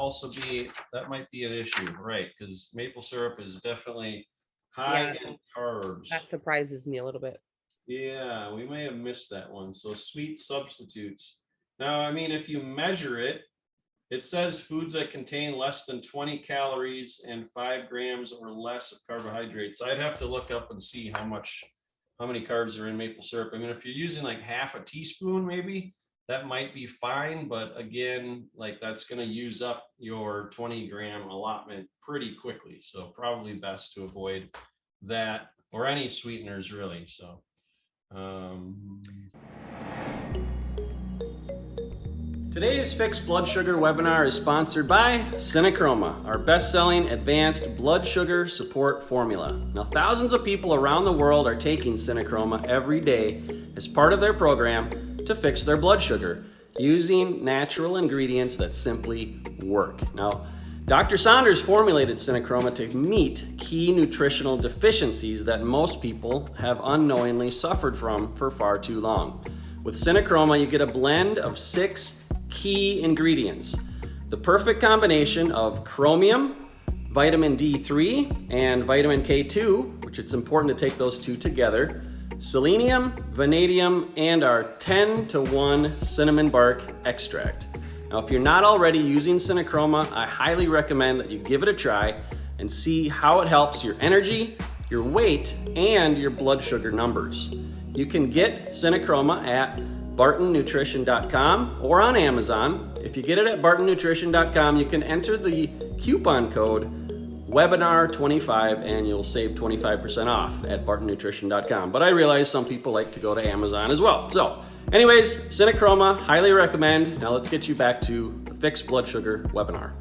be an issue, right? Because maple syrup is definitely high in carbs. That surprises me a little bit. Yeah, we may have missed that one. So sweet substitutes. Now, I mean, if you measure it, it says foods that contain less than 20 calories and 5 grams or less of carbohydrates. I'd have to look up and see how many carbs are in maple syrup. I mean, if you're using like half a teaspoon, maybe that might be fine. But again, like that's going to use up your 20-gram allotment pretty quickly. So probably best to avoid that or any sweeteners really. So, Today's Fixed Blood Sugar webinar is sponsored by Cinechroma, our best-selling advanced blood sugar support formula. Now, thousands of people around the world are taking Cinechroma every day as part of their program to fix their blood sugar using natural ingredients that simply work. Now, Dr. Saunders formulated Cinechroma to meet key nutritional deficiencies that most people have unknowingly suffered from for far too long. With Cinechroma, you get a blend of 6 key ingredients. The perfect combination of chromium, vitamin D3, and vitamin K2, which it's important to take those 2 together, selenium, vanadium, and our 10-to-1 cinnamon bark extract. Now, if you're not already using Cinechroma, I highly recommend that you give it a try and see how it helps your energy, your weight, and your blood sugar numbers. You can get Cinechroma at bartonnutrition.com or on Amazon. If you get it at bartonnutrition.com, you can enter the coupon code webinar25 and you'll save 25% off at bartonnutrition.com. But I realize some people like to go to Amazon as well. So anyways, Cinechroma, highly recommend. Now let's get you back to the Fixed Blood Sugar webinar.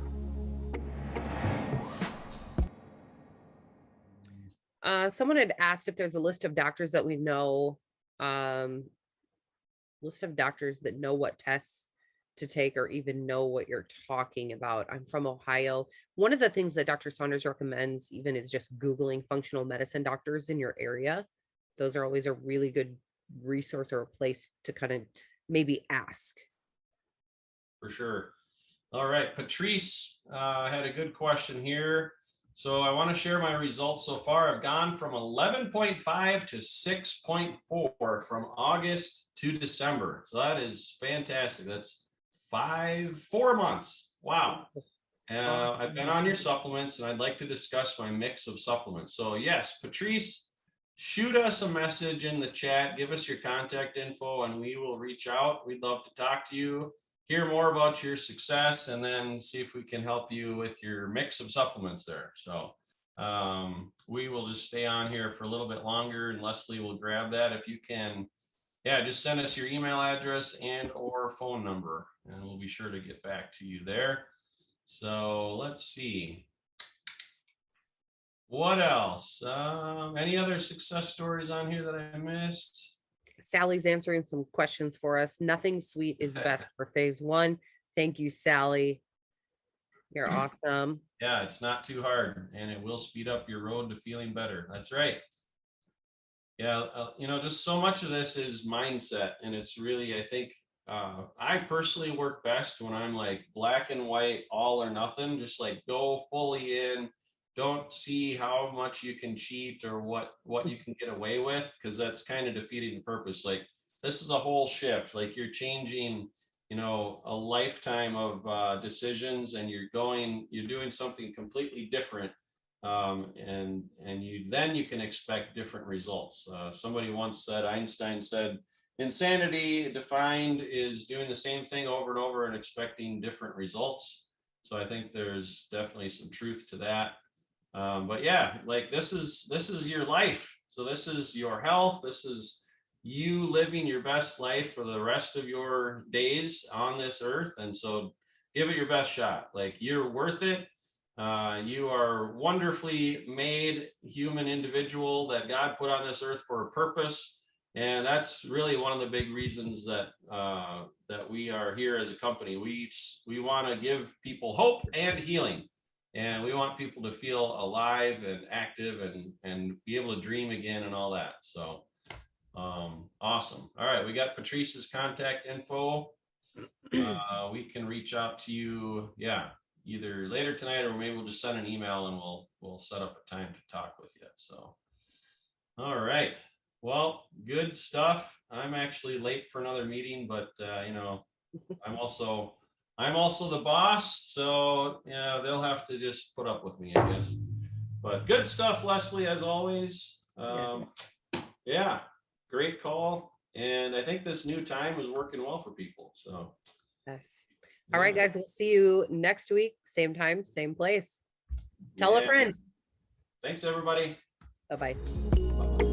Someone had asked if there's a list of doctors that we know, list of doctors that know what tests to take or even know what you're talking about. I'm from Ohio. One of the things that Dr. Saunders recommends even is just Googling functional medicine doctors in your area. Those are always a really good resource or a place to kind of maybe ask. For sure. All right, Patrice had a good question here. So I want to share my results so far. I've gone from 11.5 to 6.4 from August to December. So that is fantastic. That's 4 months. Wow. I've been on your supplements and I'd like to discuss my mix of supplements. So yes, Patrice, shoot us a message in the chat, give us your contact info and we will reach out. We'd love to talk to you, hear more about your success, and then see if we can help you with your mix of supplements there. So we will just stay on here for a little bit longer and Leslie will grab that. If you can, yeah, just send us your email address and or phone number and we'll be sure to get back to you there. So let's see. What else? Any other success stories on here that I missed? Sally's answering some questions for us. Nothing sweet is best for phase 1. Thank you, Sally. You're awesome. Yeah, it's not too hard and it will speed up your road to feeling better. That's right. Yeah, you know, just so much of this is mindset and it's really, I think, I personally work best when I'm like black and white, all or nothing, just like go fully in. Don't see how much you can cheat or what you can get away with, because that's kind of defeating the purpose. Like this is a whole shift. Like you're changing, you know, a lifetime of decisions, and you're doing something completely different, and you can expect different results. Somebody once said, Einstein said, insanity defined is doing the same thing over and over and expecting different results. So I think there's definitely some truth to that. But yeah, like this is your life. So this is your health. This is you living your best life for the rest of your days on this earth. And so give it your best shot. Like you're worth it. You are wonderfully made human individual that God put on this earth for a purpose. And that's really one of the big reasons that that we are here as a company. We want to give people hope and healing. And we want people to feel alive and active and be able to dream again and all that. So awesome. All right, we got Patrice's contact info. We can reach out to you, yeah, either later tonight or maybe we'll just send an email and we'll set up a time to talk with you. So, all right. Well, good stuff. I'm actually late for another meeting, but you know, I'm also the boss, so yeah, they'll have to just put up with me, I guess. But good stuff, Leslie, as always. Yeah, great call. And I think this new time is working well for people. So yes. All right, guys, we'll see you next week, same time, same place. Tell a friend. Thanks, everybody. Bye-bye.